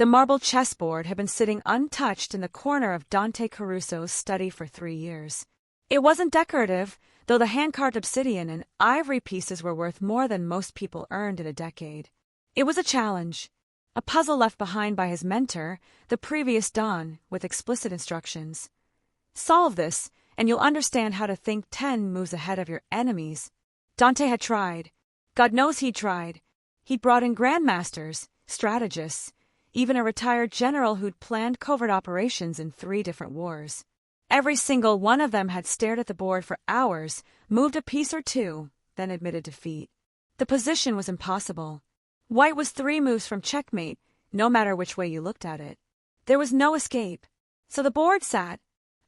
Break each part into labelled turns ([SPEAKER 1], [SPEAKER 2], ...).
[SPEAKER 1] The marble chessboard had been sitting untouched in the corner of Dante Caruso's study for 3 years. It wasn't decorative, though the hand-carved obsidian and ivory pieces were worth more than most people earned in a decade. It was a challenge, a puzzle left behind by his mentor the previous dawn with explicit instructions. Solve this, and you'll understand how to think 10 moves ahead of your enemies. Dante had tried. God knows he'd tried. He'd brought in grandmasters, strategists, even a retired general who'd planned covert operations in 3 different wars. Every single one of them had stared at the board for hours, moved a piece or 2, then admitted defeat. The position was impossible. White was 3 moves from checkmate, no matter which way you looked at it. There was no escape. So the board sat,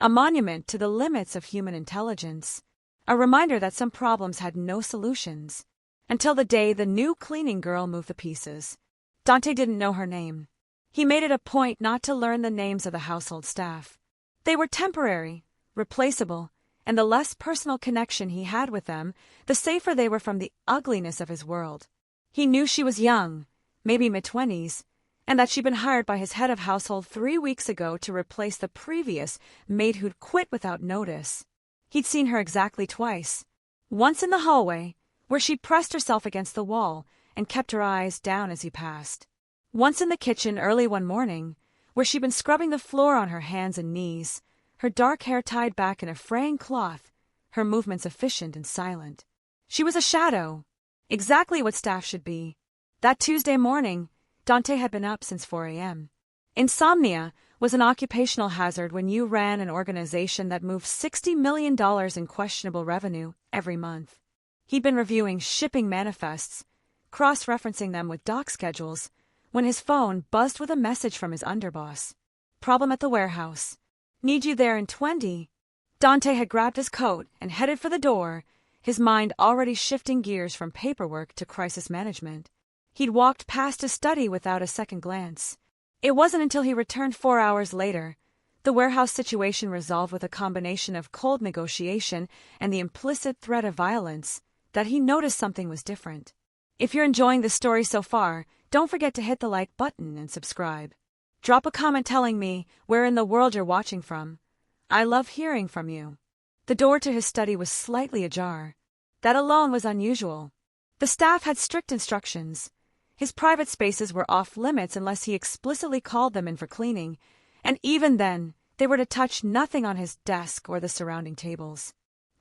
[SPEAKER 1] a monument to the limits of human intelligence, a reminder that some problems had no solutions. Until the day the new cleaning girl moved the pieces. Dante didn't know her name. He made it a point not to learn the names of the household staff. They were temporary, replaceable, and the less personal connection he had with them, the safer they were from the ugliness of his world. He knew she was young, maybe mid-20s, and that she'd been hired by his head of household 3 weeks ago to replace the previous maid who'd quit without notice. He'd seen her exactly twice. Once in the hallway, where she pressed herself against the wall and kept her eyes down as he passed. Once in the kitchen early one morning, where she'd been scrubbing the floor on her hands and knees, her dark hair tied back in a fraying cloth, her movements efficient and silent. She was a shadow, exactly what staff should be. That Tuesday morning, Dante had been up since 4 a.m. Insomnia was an occupational hazard when you ran an organization that moved $60 million in questionable revenue every month. He'd been reviewing shipping manifests, cross-referencing them with dock schedules, when his phone buzzed with a message from his underboss. Problem at the warehouse. Need you there in 20. Dante had grabbed his coat and headed for the door, his mind already shifting gears from paperwork to crisis management. He'd walked past his study without a second glance. It wasn't until he returned 4 hours later, the warehouse situation resolved with a combination of cold negotiation and the implicit threat of violence, that he noticed something was different. If you're enjoying this story so far, don't forget to hit the like button and subscribe. Drop a comment telling me where in the world you're watching from. I love hearing from you. The door to his study was slightly ajar. That alone was unusual. The staff had strict instructions. His private spaces were off limits unless he explicitly called them in for cleaning, and even then, they were to touch nothing on his desk or the surrounding tables.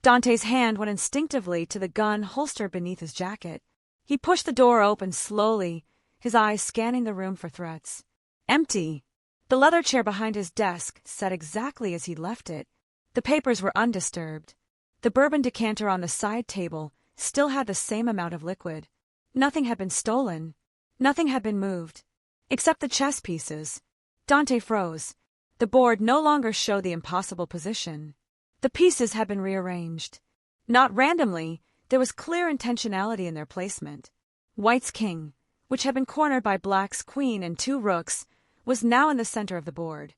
[SPEAKER 1] Dante's hand went instinctively to the gun holstered beneath his jacket. He pushed the door open slowly, his eyes scanning the room for threats. Empty. The leather chair behind his desk sat exactly as he'd left it. The papers were undisturbed. The bourbon decanter on the side table still had the same amount of liquid. Nothing had been stolen. Nothing had been moved. Except the chess pieces. Dante froze. The board no longer showed the impossible position. The pieces had been rearranged. Not randomly, there was clear intentionality in their placement. White's king, which had been cornered by Black's queen and 2 rooks, was now in the center of the board.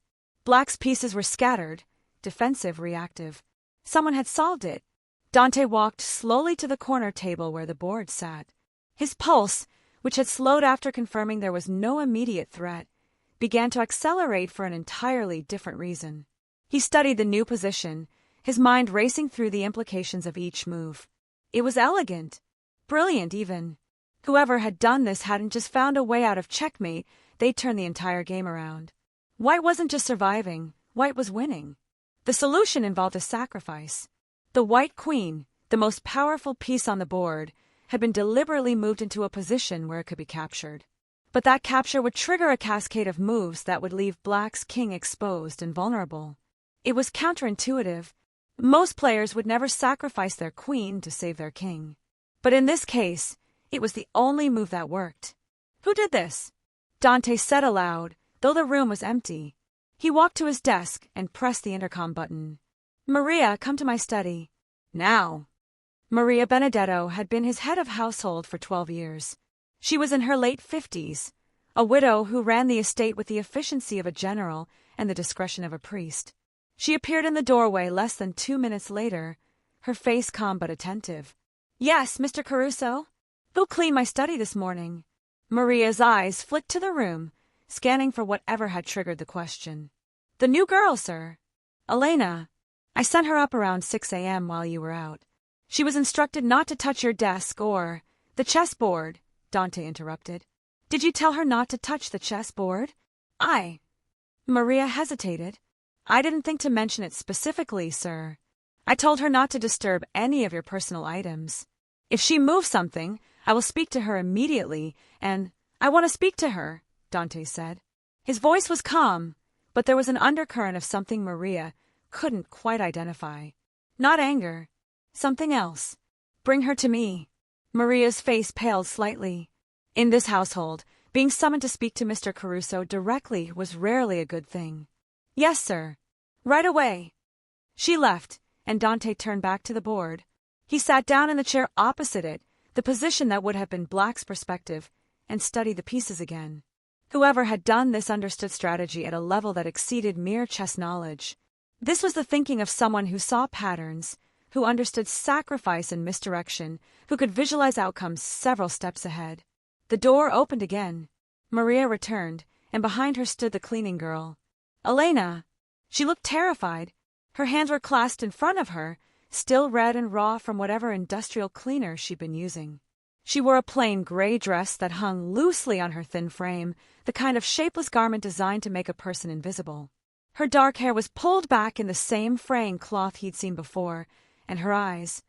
[SPEAKER 1] Black's pieces were scattered, defensive, reactive. Someone had solved it. Dante walked slowly to the corner table where the board sat. His pulse, which had slowed after confirming there was no immediate threat, began to accelerate for an entirely different reason. He studied the new position, his mind racing through the implications of each move. It was elegant. Brilliant, even. Whoever had done this hadn't just found a way out of checkmate, they'd turned the entire game around. White wasn't just surviving, White was winning. The solution involved a sacrifice. The White Queen, the most powerful piece on the board, had been deliberately moved into a position where it could be captured. But that capture would trigger a cascade of moves that would leave Black's king exposed and vulnerable. It was counterintuitive. Most players would never sacrifice their queen to save their king. But in this case, it was the only move that worked. Who did this? Dante said aloud, though the room was empty. He walked to his desk and pressed the intercom button. Maria, come to my study. Now. Maria Benedetto had been his head of household for 12 years. She was in her late 50s, a widow who ran the estate with the efficiency of a general and the discretion of a priest. She appeared in the doorway less than 2 minutes later, her face calm but attentive. Yes, Mr. Caruso? Who cleaned my study this morning? Maria's eyes flicked to the room, scanning for whatever had triggered the question. The new girl, sir. Elena. I sent her up around 6 a.m. while you were out. She was instructed not to touch your desk or the chessboard, Dante interrupted. Did you tell her not to touch the chessboard? Maria hesitated. I didn't think to mention it specifically, sir. I told her not to disturb any of your personal items. If she moves something, I will speak to her immediately, and I want to speak to her, Dante said. His voice was calm, but there was an undercurrent of something Maria couldn't quite identify. Not anger. Something else. Bring her to me. Maria's face paled slightly. In this household, being summoned to speak to Mr. Caruso directly was rarely a good thing. Yes, sir. Right away. She left, and Dante turned back to the board. He sat down in the chair opposite it, the position that would have been Black's perspective, and studied the pieces again. Whoever had done this understood strategy at a level that exceeded mere chess knowledge. This was the thinking of someone who saw patterns, who understood sacrifice and misdirection, who could visualize outcomes several steps ahead. The door opened again. Maria returned, and behind her stood the cleaning girl. Elena! She looked terrified. Her hands were clasped in front of her, still red and raw from whatever industrial cleaner she'd been using. She wore a plain gray dress that hung loosely on her thin frame, the kind of shapeless garment designed to make a person invisible. Her dark hair was pulled back in the same fraying cloth he'd seen before, and her eyes,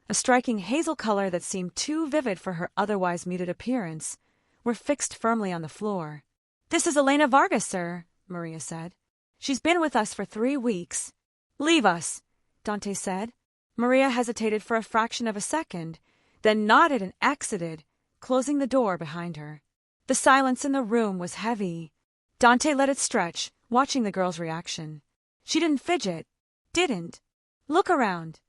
[SPEAKER 1] a striking hazel color that seemed too vivid for her otherwise muted appearance, were fixed firmly on the floor. This is Elena Vargas, sir, Maria said. She's been with us for 3 weeks. Leave us, Dante said. Maria hesitated for a fraction of a second, then nodded and exited, closing the door behind her. The silence in the room was heavy. Dante let it stretch, watching the girl's reaction. She didn't fidget, didn't look around,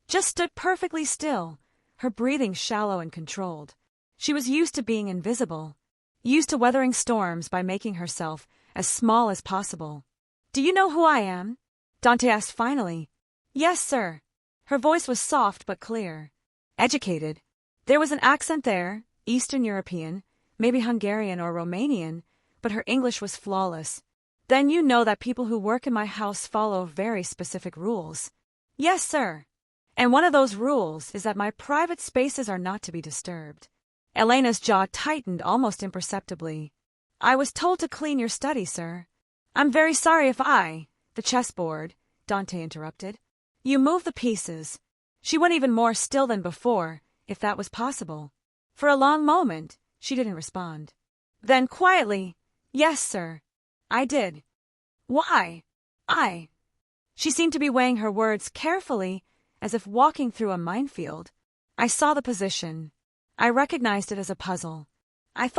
[SPEAKER 1] just stood perfectly still, her breathing shallow and controlled. She was used to being invisible, used to weathering storms by making herself as small as possible. Do you know who I am? Dante asked finally. Yes, sir. Her voice was soft but clear. Educated. There was an accent there, Eastern European, maybe Hungarian or Romanian, but her English was flawless. Then you know that people who work in my house follow very specific rules. Yes, sir. And one of those rules is that my private spaces are not to be disturbed. Elena's jaw tightened almost imperceptibly. I was told to clean your study, sir. I'm very sorry if the chessboard, Dante interrupted. You move the pieces. She went even more still than before, if that was possible. For a long moment, she didn't respond. Then quietly, yes, sir. I did. Why? She seemed to be weighing her words carefully, as if walking through a minefield. I saw the position. I recognized it as a puzzle. I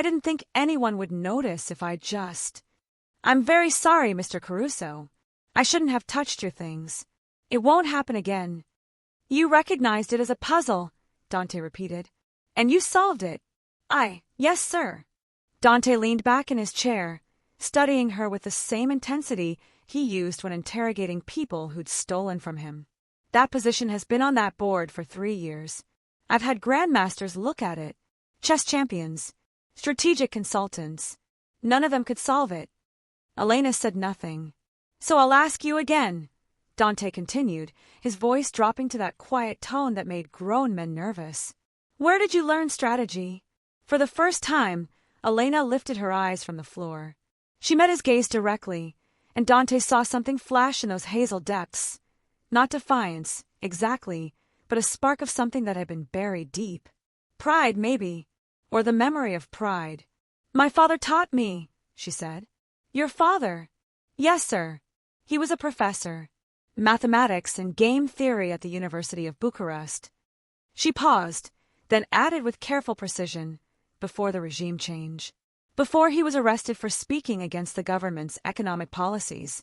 [SPEAKER 1] didn't think anyone would notice if I just... I'm very sorry, Mr. Caruso. I shouldn't have touched your things. It won't happen again. You recognized it as a puzzle, Dante repeated. And you solved it. Yes, sir. Dante leaned back in his chair, studying her with the same intensity he used when interrogating people who'd stolen from him. That position has been on that board for 3 years. I've had grandmasters look at it, chess champions, strategic consultants. None of them could solve it. Elena said nothing. So I'll ask you again, Dante continued, his voice dropping to that quiet tone that made grown men nervous. Where did you learn strategy? For the first time, Elena lifted her eyes from the floor. She met his gaze directly, and Dante saw something flash in those hazel depths. Not defiance, exactly, but a spark of something that had been buried deep. Pride, maybe, or the memory of pride. My father taught me, she said. Your father? Yes, sir. He was a professor. Mathematics and game theory at the University of Bucharest. She paused, then added with careful precision, before the regime change. Before he was arrested for speaking against the government's economic policies.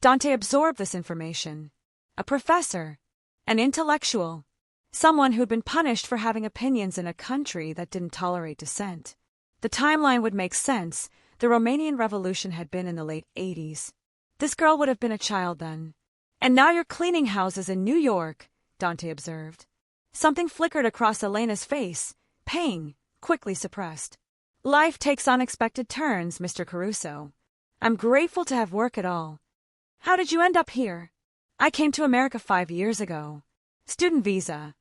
[SPEAKER 1] Dante absorbed this information. A professor, an intellectual, someone who'd been punished for having opinions in a country that didn't tolerate dissent. The timeline would make sense. The Romanian Revolution had been in the late 80s. This girl would have been a child then. And now you're cleaning houses in New York, Dante observed. Something flickered across Elena's face, pain, quickly suppressed. Life takes unexpected turns, Mr. Caruso. I'm grateful to have work at all. How did you end up here? I came to America 5 years ago. Student visa.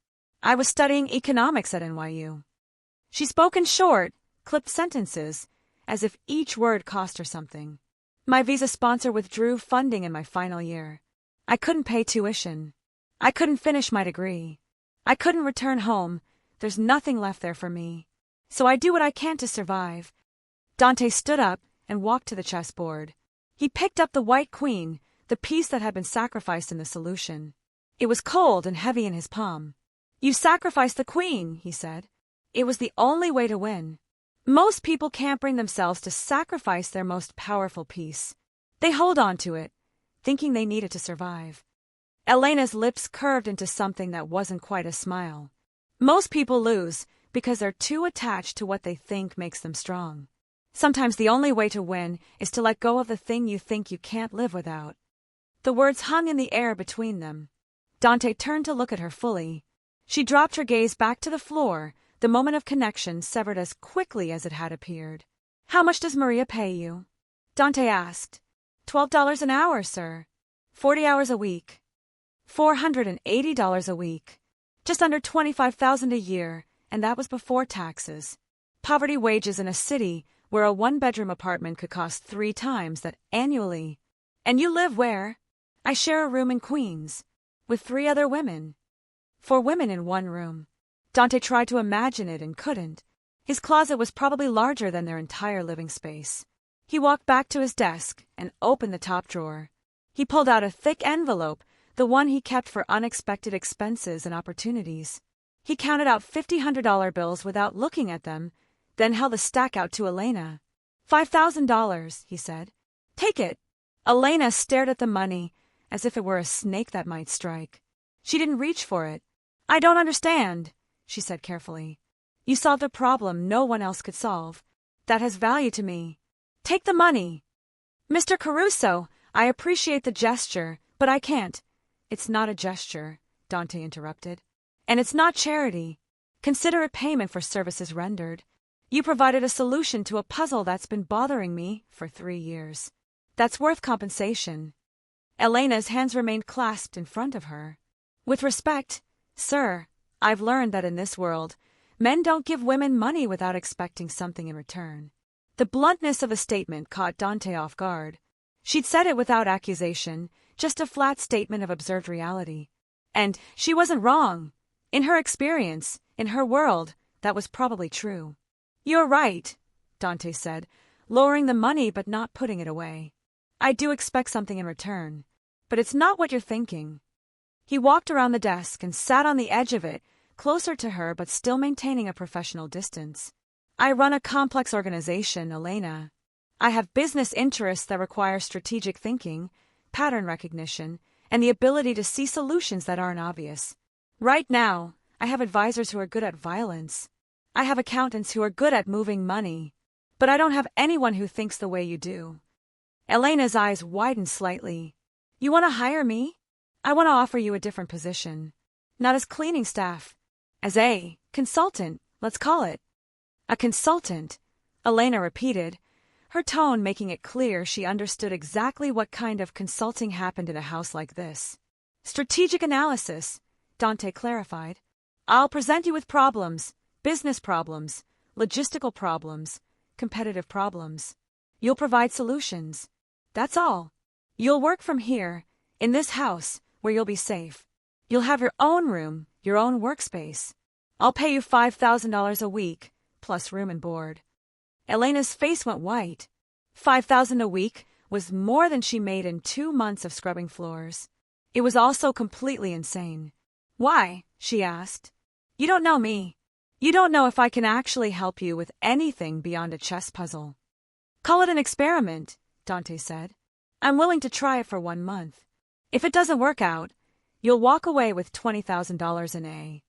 [SPEAKER 1] I was studying economics at NYU. She spoke in short, clipped sentences, as if each word cost her something. My visa sponsor withdrew funding in my final year. I couldn't pay tuition. I couldn't finish my degree. I couldn't return home. There's nothing left there for me. So I do what I can to survive. Dante stood up and walked to the chessboard. He picked up the white queen, the piece that had been sacrificed in the solution. It was cold and heavy in his palm. You sacrificed the queen, he said. It was the only way to win. Most people can't bring themselves to sacrifice their most powerful piece. They hold on to it, thinking they need it to survive. Elena's lips curved into something that wasn't quite a smile. Most people lose because they're too attached to what they think makes them strong. Sometimes the only way to win is to let go of the thing you think you can't live without. The words hung in the air between them. Dante turned to look at her fully. She dropped her gaze back to the floor, the moment of connection severed as quickly as it had appeared. How much does Maria pay you? Dante asked. $12 an hour, sir. 40 hours a week. $480 a week. Just under $25,000 a year, and that was before taxes. Poverty wages in a city where a one-bedroom apartment could cost 3 times that annually. And you live where? I share a room in Queens, with 3 other women. 4 women in one room. Dante tried to imagine it and couldn't. His closet was probably larger than their entire living space. He walked back to his desk and opened the top drawer. He pulled out a thick envelope, the one he kept for unexpected expenses and opportunities. He counted out $100 bills without looking at them, then held the stack out to Elena. $5,000, he said. Take it. Elena stared at the money as if it were a snake that might strike. She didn't reach for it. I don't understand, she said carefully. You solved a problem no one else could solve. That has value to me. Take the money. Mr. Caruso, I appreciate the gesture, but I can't. It's not a gesture, Dante interrupted. And it's not charity. Consider it payment for services rendered. You provided a solution to a puzzle that's been bothering me for 3 years. That's worth compensation. Elena's hands remained clasped in front of her. With respect, sir, I've learned that in this world, men don't give women money without expecting something in return. The bluntness of the statement caught Dante off guard. She'd said it without accusation, just a flat statement of observed reality. And she wasn't wrong. In her experience, in her world, that was probably true. You're right, Dante said, lowering the money but not putting it away. I do expect something in return, but it's not what you're thinking. He walked around the desk and sat on the edge of it, closer to her but still maintaining a professional distance. I run a complex organization, Elena. I have business interests that require strategic thinking, pattern recognition, and the ability to see solutions that aren't obvious. Right now, I have advisors who are good at violence. I have accountants who are good at moving money. But I don't have anyone who thinks the way you do. Elena's eyes widened slightly. You want to hire me? I want to offer you a different position. Not as cleaning staff. As a consultant, let's call it. A consultant, Elena repeated, her tone making it clear she understood exactly what kind of consulting happened in a house like this. Strategic analysis, Dante clarified. I'll present you with problems, business problems, logistical problems, competitive problems. You'll provide solutions. That's all. You'll work from here, in this house, where you'll be safe. You'll have your own room, your own workspace. I'll pay you $5,000 a week, plus room and board. Elena's face went white. $5,000 a week was more than she made in 2 months of scrubbing floors. It was also completely insane. Why? She asked. You don't know me. You don't know if I can actually help you with anything beyond a chess puzzle. Call it an experiment, Dante said. I'm willing to try it for 1 month. If it doesn't work out, you'll walk away with $20,000 in a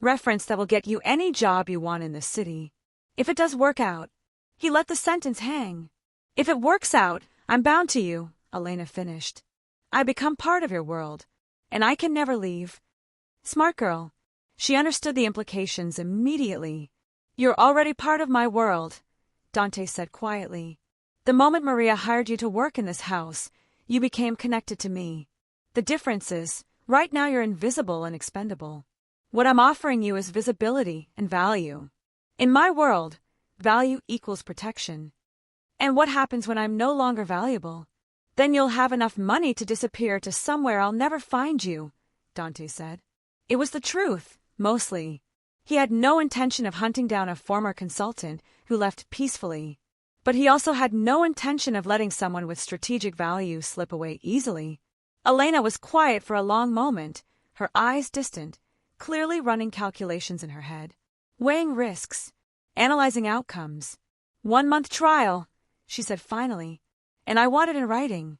[SPEAKER 1] reference that will get you any job you want in this city. If it does work out, he let the sentence hang. If it works out, I'm bound to you, Elena finished. I become part of your world, and I can never leave. Smart girl. She understood the implications immediately. You're already part of my world. Dante said quietly. The moment Maria hired you to work in this house, you became connected to me. The difference is, right now you're invisible and expendable. What I'm offering you is visibility and value. In my world, value equals protection. And what happens when I'm no longer valuable? Then you'll have enough money to disappear to somewhere I'll never find you, Dante said. It was the truth, mostly. He had no intention of hunting down a former consultant who left peacefully. But he also had no intention of letting someone with strategic value slip away easily. Elena was quiet for a long moment, her eyes distant, clearly running calculations in her head. Weighing risks, analyzing outcomes. 1-month trial, she said finally, and I want it in writing.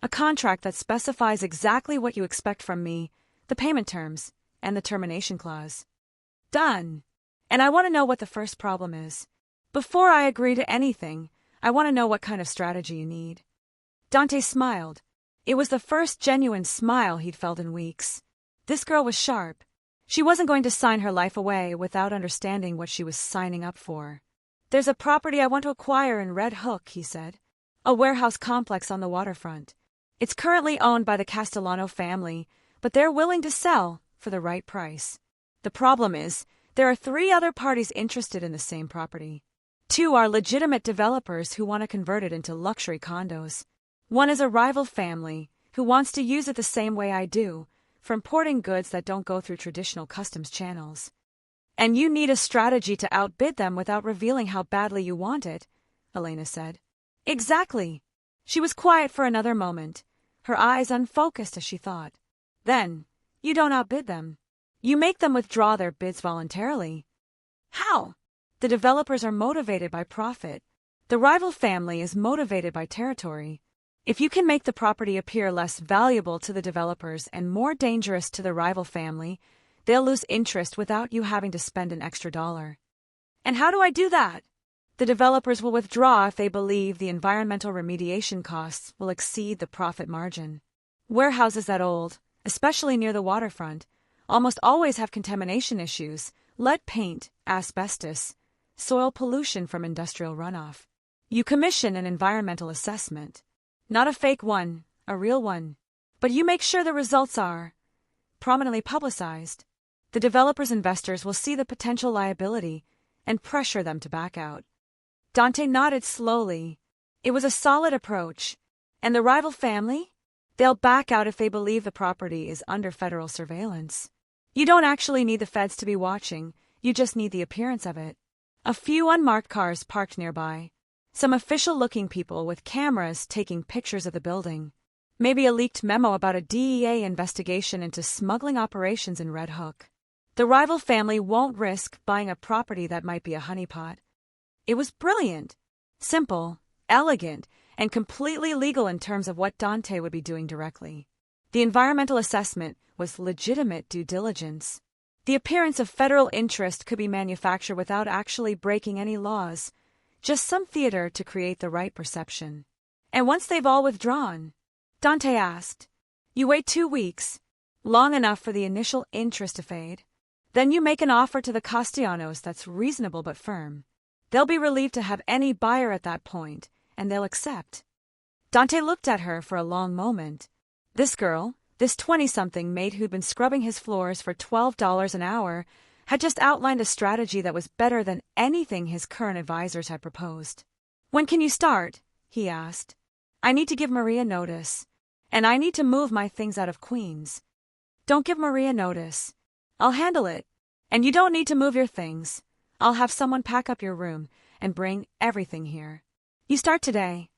[SPEAKER 1] A contract that specifies exactly what you expect from me, the payment terms, and the termination clause. Done. And I want to know what the first problem is. Before I agree to anything, I want to know what kind of strategy you need. Dante smiled. It was the first genuine smile he'd felt in weeks. This girl was sharp. She wasn't going to sign her life away without understanding what she was signing up for. There's a property I want to acquire in Red Hook, he said. A warehouse complex on the waterfront. It's currently owned by the Castellano family, but they're willing to sell for the right price. The problem is, there are 3 other parties interested in the same property. 2 are legitimate developers who want to convert it into luxury condos. 1 is a rival family who wants to use it the same way I do, for importing goods that don't go through traditional customs channels. And you need a strategy to outbid them without revealing how badly you want it, Elena said. Exactly. She was quiet for another moment, her eyes unfocused as she thought. Then, you don't outbid them. You make them withdraw their bids voluntarily. How? The developers are motivated by profit. The rival family is motivated by territory. If you can make the property appear less valuable to the developers and more dangerous to the rival family, they'll lose interest without you having to spend an extra dollar. And how do I do that? The developers will withdraw if they believe the environmental remediation costs will exceed the profit margin. Warehouses that old, especially near the waterfront, almost always have contamination issues, lead paint, asbestos, soil pollution from industrial runoff. You commission an environmental assessment. Not a fake one, a real one. But you make sure the results are prominently publicized. The developer's investors will see the potential liability and pressure them to back out. Dante nodded slowly. It was a solid approach. And the rival family? They'll back out if they believe the property is under federal surveillance. You don't actually need the feds to be watching, you just need the appearance of it. A few unmarked cars parked nearby. Some official-looking people with cameras taking pictures of the building. Maybe a leaked memo about a DEA investigation into smuggling operations in Red Hook. The rival family won't risk buying a property that might be a honeypot. It was brilliant, simple, elegant, and completely legal in terms of what Dante would be doing directly. The environmental assessment was legitimate due diligence. The appearance of federal interest could be manufactured without actually breaking any laws, just some theater to create the right perception. And once they've all withdrawn, Dante asked, you wait 2 weeks, long enough for the initial interest to fade. Then you make an offer to the Castellanos that's reasonable but firm. They'll be relieved to have any buyer at that point, and they'll accept. Dante looked at her for a long moment. This girl, this 20-something maid who'd been scrubbing his floors for $12 an hour, had just outlined a strategy that was better than anything his current advisors had proposed. When can you start? He asked. I need to give Maria notice, and I need to move my things out of Queens. Don't give Maria notice. I'll handle it, and you don't need to move your things. I'll have someone pack up your room and bring everything here. You start today.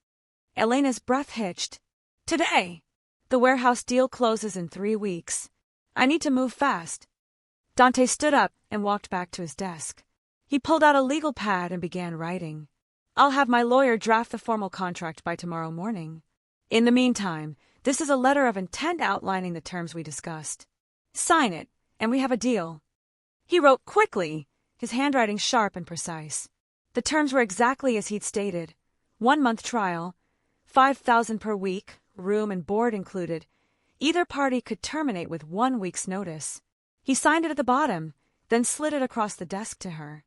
[SPEAKER 1] Elena's breath hitched. Today! The warehouse deal closes in 3 weeks. I need to move fast. Dante stood up and walked back to his desk. He pulled out a legal pad and began writing. I'll have my lawyer draft the formal contract by tomorrow morning. In the meantime, this is a letter of intent outlining the terms we discussed. Sign it, and we have a deal. He wrote quickly, his handwriting sharp and precise. The terms were exactly as he'd stated. 1-month trial, $5,000 per week, room and board included. Either party could terminate with 1 week's notice. He signed it at the bottom, then slid it across the desk to her.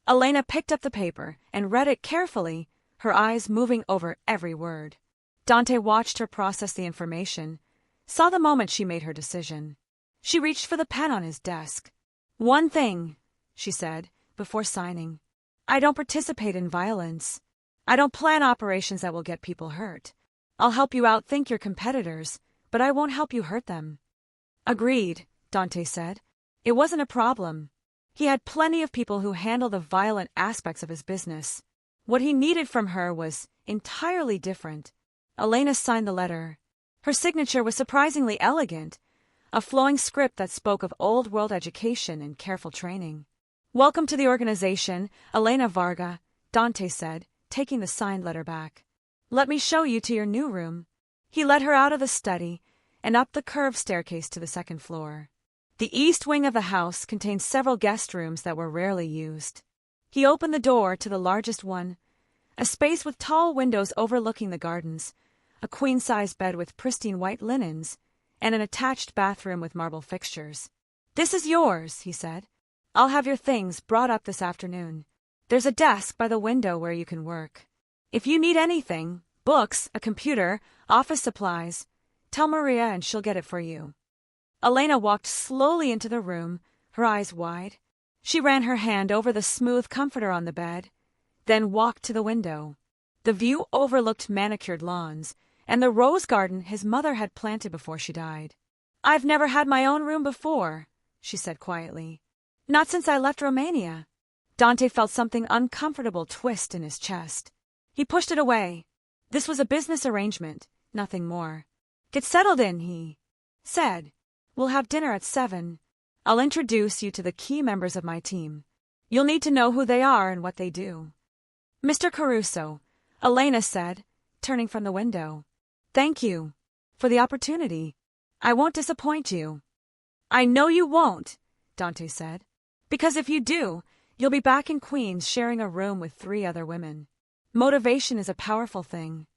[SPEAKER 1] Elena picked up the paper and read it carefully, her eyes moving over every word. Dante watched her process the information, saw the moment she made her decision. She reached for the pen on his desk. "One thing," she said, before signing. "I don't participate in violence. I don't plan operations that will get people hurt. I'll help you outthink your competitors, but I won't help you hurt them." "Agreed," Dante said. It wasn't a problem. He had plenty of people who handled the violent aspects of his business. What he needed from her was entirely different. Elena signed the letter. Her signature was surprisingly elegant, a flowing script that spoke of old-world education and careful training. "Welcome to the organization, Elena Varga," Dante said, taking the signed letter back. "Let me show you to your new room." He led her out of the study and up the curved staircase to the second floor. The east wing of the house contained several guest rooms that were rarely used. He opened the door to the largest one, a space with tall windows overlooking the gardens, a queen-size bed with pristine white linens, and an attached bathroom with marble fixtures. "This is yours," he said. "I'll have your things brought up this afternoon. There's a desk by the window where you can work. If you need anything, books, a computer, office supplies, tell Maria and she'll get it for you." Elena walked slowly into the room, her eyes wide. She ran her hand over the smooth comforter on the bed, then walked to the window. The view overlooked manicured lawns and the rose garden his mother had planted before she died. "I've never had my own room before," she said quietly. "Not since I left Romania." Dante felt something uncomfortable twist in his chest. He pushed it away. This was a business arrangement, nothing more. "Get settled in," he said. "We'll have dinner at 7. I'll introduce you to the key members of my team. You'll need to know who they are and what they do." "Mr. Caruso," Elena said, turning from the window. "Thank you for the opportunity. I won't disappoint you." "I know you won't," Dante said. "Because if you do, you'll be back in Queens sharing a room with 3 other women. Motivation is a powerful thing."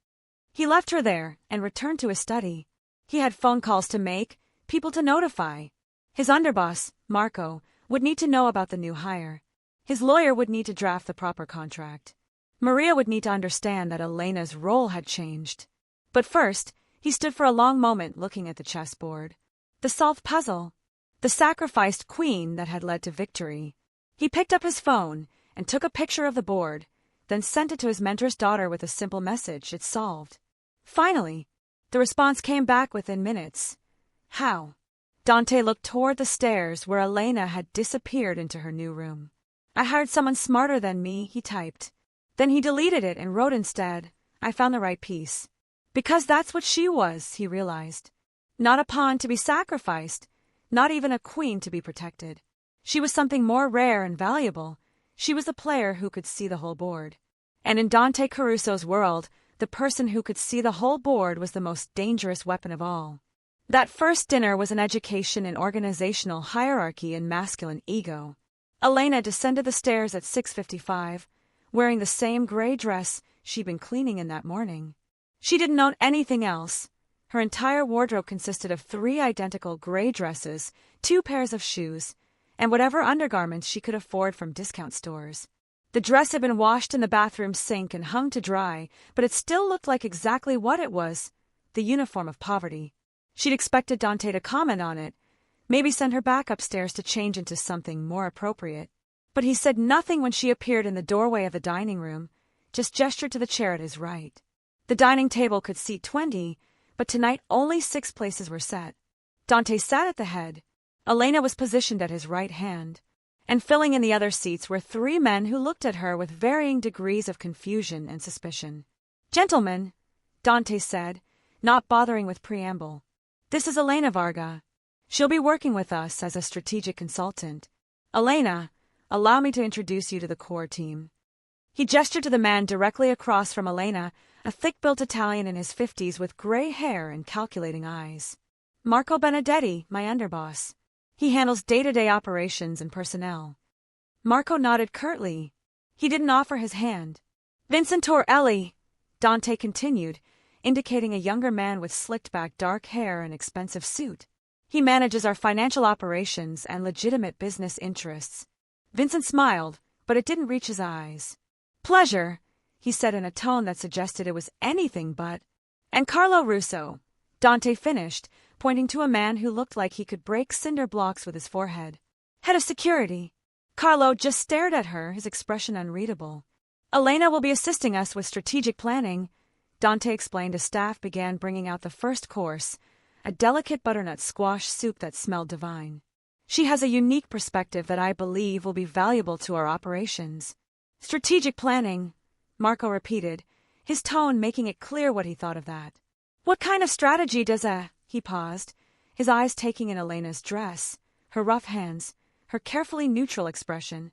[SPEAKER 1] He left her there and returned to his study. He had phone calls to make, people to notify. His underboss, Marco, would need to know about the new hire. His lawyer would need to draft the proper contract. Maria would need to understand that Elena's role had changed. But first, he stood for a long moment looking at the chessboard. The solved puzzle. The sacrificed queen that had led to victory. He picked up his phone and took a picture of the board, then sent it to his mentor's daughter with a simple message: "It's solved." Finally, the response came back within minutes. "How?" Dante looked toward the stairs where Elena had disappeared into her new room. "I hired someone smarter than me," he typed. Then he deleted it and wrote instead, "I found the right piece." Because that's what she was, he realized. Not a pawn to be sacrificed, not even a queen to be protected. She was something more rare and valuable. She was a player who could see the whole board. And in Dante Caruso's world, the person who could see the whole board was the most dangerous weapon of all. That first dinner was an education in organizational hierarchy and masculine ego. Elena descended the stairs at 6:55, wearing the same gray dress she'd been cleaning in that morning. She didn't own anything else. Her entire wardrobe consisted of 3 identical gray dresses, 2 pairs of shoes, and whatever undergarments she could afford from discount stores. The dress had been washed in the bathroom sink and hung to dry, but it still looked like exactly what it was: the uniform of poverty. She'd expected Dante to comment on it, maybe send her back upstairs to change into something more appropriate. But he said nothing when she appeared in the doorway of the dining room, just gestured to the chair at his right. The dining table could seat 20, but tonight only 6 places were set. Dante sat at the head. Elena was positioned at his right hand, and filling in the other seats were 3 men who looked at her with varying degrees of confusion and suspicion. "Gentlemen," Dante said, not bothering with preamble, "this is Elena Varga. She'll be working with us as a strategic consultant. Elena, allow me to introduce you to the core team." He gestured to the man directly across from Elena, a thick-built Italian in his 50s with gray hair and calculating eyes. "Marco Benedetti, my underboss. He handles day-to-day operations and personnel." Marco nodded curtly. He didn't offer his hand. "Vincent Torelli," Dante continued, indicating a younger man with slicked-back dark hair and expensive suit. "He manages our financial operations and legitimate business interests." Vincent smiled, but it didn't reach his eyes. "Pleasure," he said in a tone that suggested it was anything but. "And Carlo Russo," Dante finished, pointing to a man who looked like he could break cinder blocks with his forehead. "Head of security." Carlo just stared at her, his expression unreadable. "Elena will be assisting us with strategic planning," Dante explained as staff began bringing out the first course, a delicate butternut squash soup that smelled divine. "She has a unique perspective that I believe will be valuable to our operations." "Strategic planning," Marco repeated, his tone making it clear what he thought of that. "What kind of strategy does He paused, his eyes taking in Elena's dress, her rough hands, her carefully neutral expression.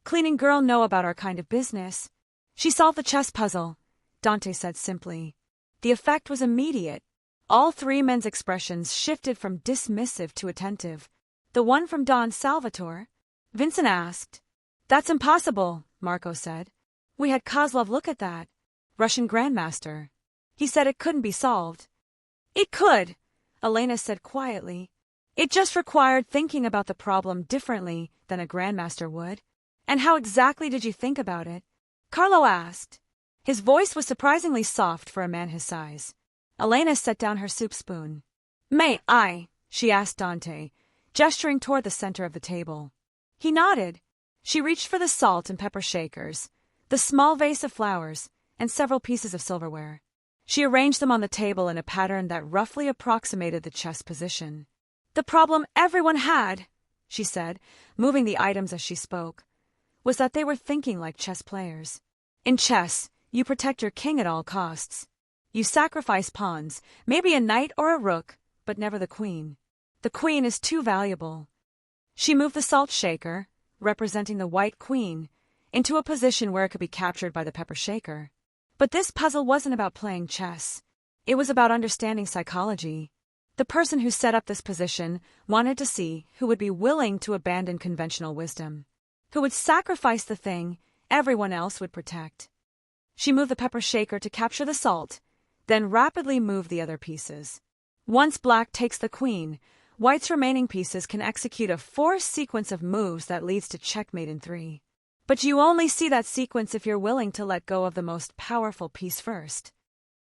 [SPEAKER 1] "Cleaning girl know about our kind of business." "She solved the chess puzzle," Dante said simply. The effect was immediate. All three men's expressions shifted from dismissive to attentive. "The one from Don Salvatore?" Vincent asked. "That's impossible," Marco said. "We had Kozlov look at that. Russian grandmaster. He said it couldn't be solved." "It could," Elena said quietly. "It just required thinking about the problem differently than a grandmaster would." "And how exactly did you think about it?" Carlo asked. His voice was surprisingly soft for a man his size. Elena set down her soup spoon. "May I?" she asked Dante, gesturing toward the center of the table. He nodded. She reached for the salt and pepper shakers, the small vase of flowers, and several pieces of silverware. She arranged them on the table in a pattern that roughly approximated the chess position. "The problem everyone had," she said, moving the items as she spoke, was that they were thinking like chess players. In chess, you protect your king at all costs. You sacrifice pawns, maybe a knight or a rook, but never the queen. The queen is too valuable. She moved the salt shaker, representing the white queen, into a position where it could be captured by the pepper shaker. But this puzzle wasn't about playing chess. It was about understanding psychology. The person who set up this position wanted to see who would be willing to abandon conventional wisdom, who would sacrifice the thing everyone else would protect. She moved the pepper shaker to capture the salt, then rapidly moved the other pieces. Once black takes the queen, white's remaining pieces can execute a forced sequence of moves that leads to checkmate in 3. But you only see that sequence if you're willing to let go of the most powerful piece first.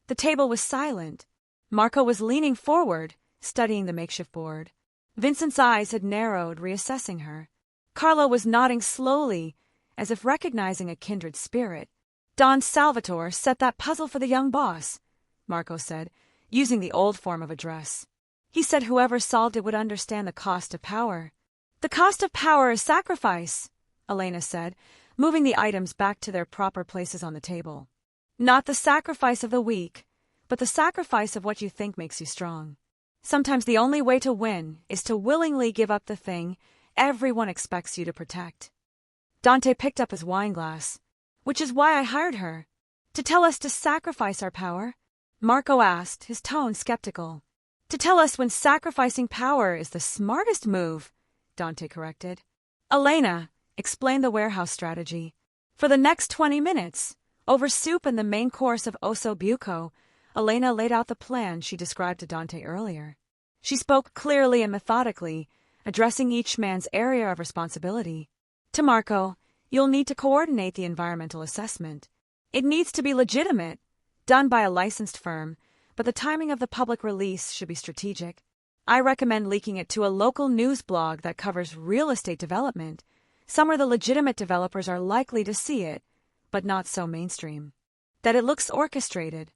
[SPEAKER 1] The table was silent. Marco was leaning forward, studying the makeshift board. Vincent's eyes had narrowed, reassessing her. Carlo was nodding slowly, as if recognizing a kindred spirit. "Don Salvatore set that puzzle for the young boss," Marco said, using the old form of address. "He said whoever solved it would understand the cost of power." "The cost of power is sacrifice," Elena said, moving the items back to their proper places on the table. "Not the sacrifice of the weak, but the sacrifice of what you think makes you strong. Sometimes the only way to win is to willingly give up the thing everyone expects you to protect." Dante picked up his wine glass. "Which is why I hired her. To tell us to sacrifice our power?" Marco asked, his tone skeptical. "To tell us when sacrificing power is the smartest move," Dante corrected. "Elena, explain the warehouse strategy." For the next 20 minutes, over soup and the main course of osso buco, Elena laid out the plan she described to Dante earlier. She spoke clearly and methodically, addressing each man's area of responsibility. "To Marco, you'll need to coordinate the environmental assessment. It needs to be legitimate, done by a licensed firm, but the timing of the public release should be strategic. I recommend leaking it to a local news blog that covers real estate development, somewhere the legitimate developers are likely to see it, but not so mainstream. That it looks orchestrated.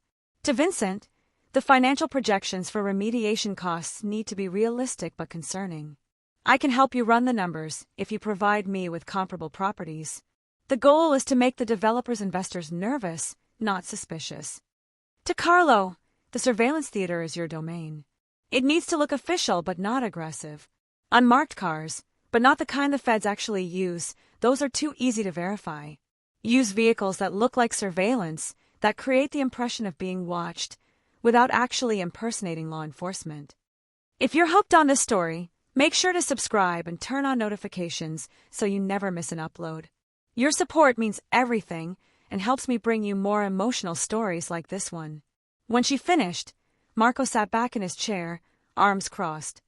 [SPEAKER 1] To Vincent, the financial projections for remediation costs need to be realistic but concerning. I can help you run the numbers if you provide me with comparable properties. The goal is to make the developer's investors nervous, not suspicious. To Carlo, the surveillance theater is your domain. It needs to look official but not aggressive. Unmarked cars, but not the kind the feds actually use, those are too easy to verify. Use vehicles that look like surveillance, that create the impression of being watched, without actually impersonating law enforcement. If you're hooked on this story, make sure to subscribe and turn on notifications so you never miss an upload. Your support means everything and helps me bring you more emotional stories like this one. When she finished, Marco sat back in his chair, arms crossed.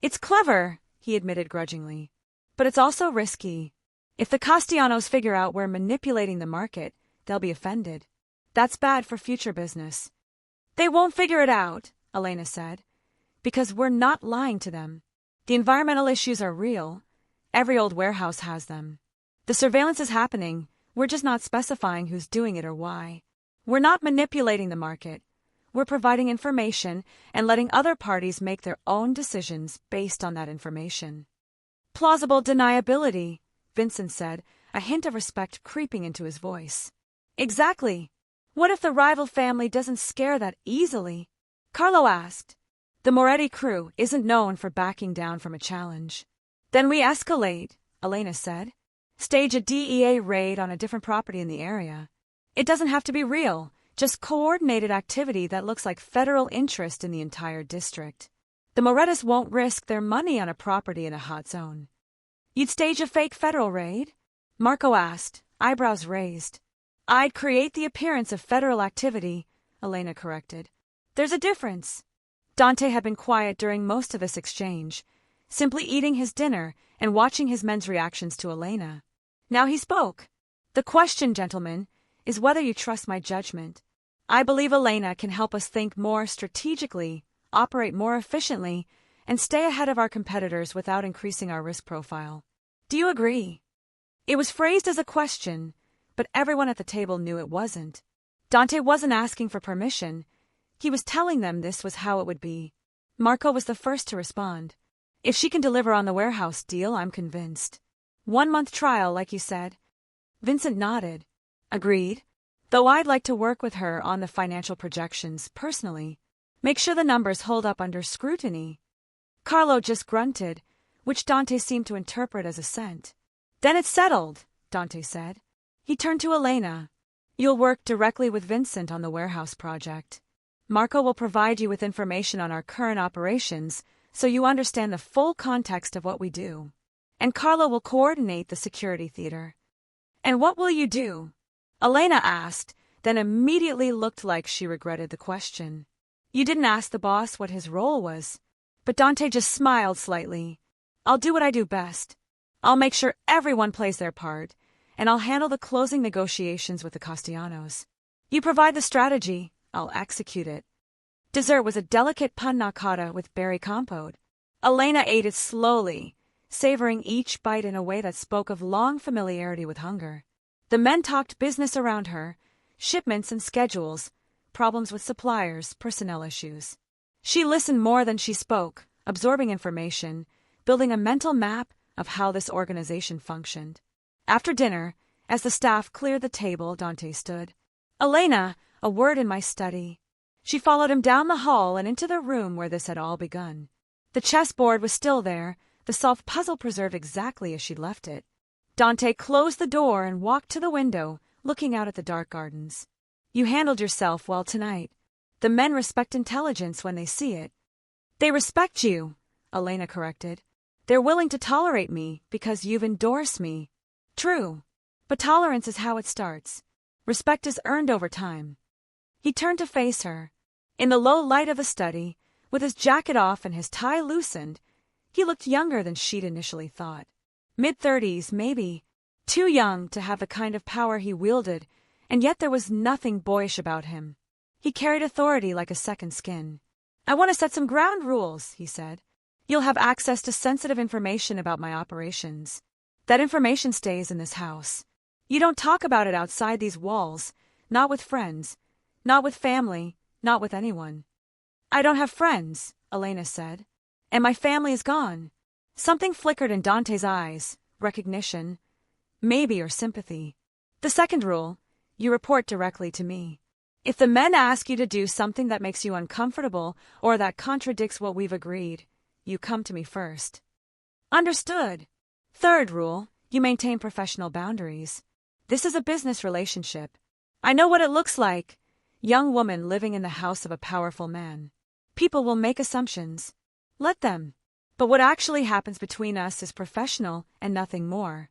[SPEAKER 1] "It's clever," he admitted grudgingly, "but it's also risky." If the Castellanos figure out we're manipulating the market, they'll be offended. That's bad for future business. They won't figure it out, Elena said, because we're not lying to them. The environmental issues are real. Every old warehouse has them. The surveillance is happening. We're just not specifying who's doing it or why. We're not manipulating the market. We're providing information and letting other parties make their own decisions based on that information. Plausible deniability, Vincent said, a hint of respect creeping into his voice. Exactly. What if the rival family doesn't scare that easily? Carlo asked. The Moretti crew isn't known for backing down from a challenge. Then we escalate, Elena said. Stage a DEA raid on a different property in the area. It doesn't have to be real, just coordinated activity that looks like federal interest in the entire district. The Morettis won't risk their money on a property in a hot zone. You'd stage a fake federal raid? Marco asked, eyebrows raised. I'd create the appearance of federal activity, Elena corrected. There's a difference. Dante had been quiet during most of this exchange, simply eating his dinner and watching his men's reactions to Elena. Now he spoke. The question, gentlemen, is whether you trust my judgment. I believe Elena can help us think more strategically, operate more efficiently, and stay ahead of our competitors without increasing our risk profile. Do you agree? It was phrased as a question, but everyone at the table knew it wasn't. Dante wasn't asking for permission. He was telling them this was how it would be. Marco was the first to respond. If she can deliver on the warehouse deal, I'm convinced. 1-month trial, like you said. Vincent nodded. Agreed. Though I'd like to work with her on the financial projections, personally. Make sure the numbers hold up under scrutiny. Carlo just grunted, which Dante seemed to interpret as assent. Then it's settled, Dante said. He turned to Elena. You'll work directly with Vincent on the warehouse project. Marco will provide you with information on our current operations so you understand the full context of what we do. And Carlo will coordinate the security theater. And what will you do? Elena asked, then immediately looked like she regretted the question. You didn't ask the boss what his role was. But Dante just smiled slightly. I'll do what I do best. I'll make sure everyone plays their part, and I'll handle the closing negotiations with the Castellanos. You provide the strategy, I'll execute it. Dessert was a delicate panna cotta with berry compote. Elena ate it slowly, savoring each bite in a way that spoke of long familiarity with hunger. The men talked business around her, shipments and schedules, problems with suppliers, personnel issues. She listened more than she spoke, absorbing information, building a mental map of how this organization functioned. After dinner, as the staff cleared the table, Dante stood. Elena, a word in my study. She followed him down the hall and into the room where this had all begun. The chessboard was still there, the solved puzzle preserved exactly as she'd left it. Dante closed the door and walked to the window, looking out at the dark gardens. You handled yourself well tonight. The men respect intelligence when they see it. They respect you, Elena corrected. They're willing to tolerate me because you've endorsed me. True, but tolerance is how it starts. Respect is earned over time. He turned to face her. In the low light of the study, with his jacket off and his tie loosened, he looked younger than she'd initially thought. Mid-30s, maybe. Too young to have the kind of power he wielded, and yet there was nothing boyish about him. He carried authority like a second skin. I want to set some ground rules, he said. You'll have access to sensitive information about my operations. That information stays in this house. You don't talk about it outside these walls, not with friends, not with family, not with anyone. I don't have friends, Elena said, and my family is gone. Something flickered in Dante's eyes, recognition, maybe, or sympathy. The second rule, you report directly to me. If the men ask you to do something that makes you uncomfortable or that contradicts what we've agreed, you come to me first. Understood. Third rule, you maintain professional boundaries. This is a business relationship. I know what it looks like. Young woman living in the house of a powerful man. People will make assumptions. Let them. But what actually happens between us is professional and nothing more.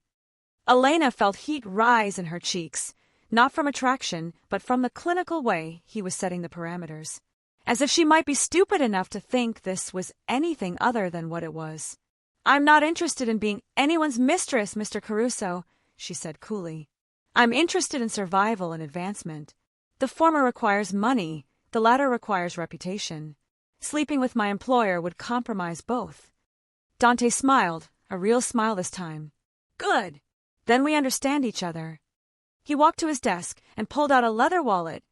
[SPEAKER 1] Elena felt heat rise in her cheeks, not from attraction, but from the clinical way he was setting the parameters. As if she might be stupid enough to think this was anything other than what it was. I'm not interested in being anyone's mistress, Mr. Caruso. she said coolly. I'm interested in survival and advancement. The former requires money, the latter requires reputation. Sleeping with my employer would compromise both. Dante smiled, a real smile this time. Good. Then we understand each other. He walked to his desk and pulled out a leather wallet,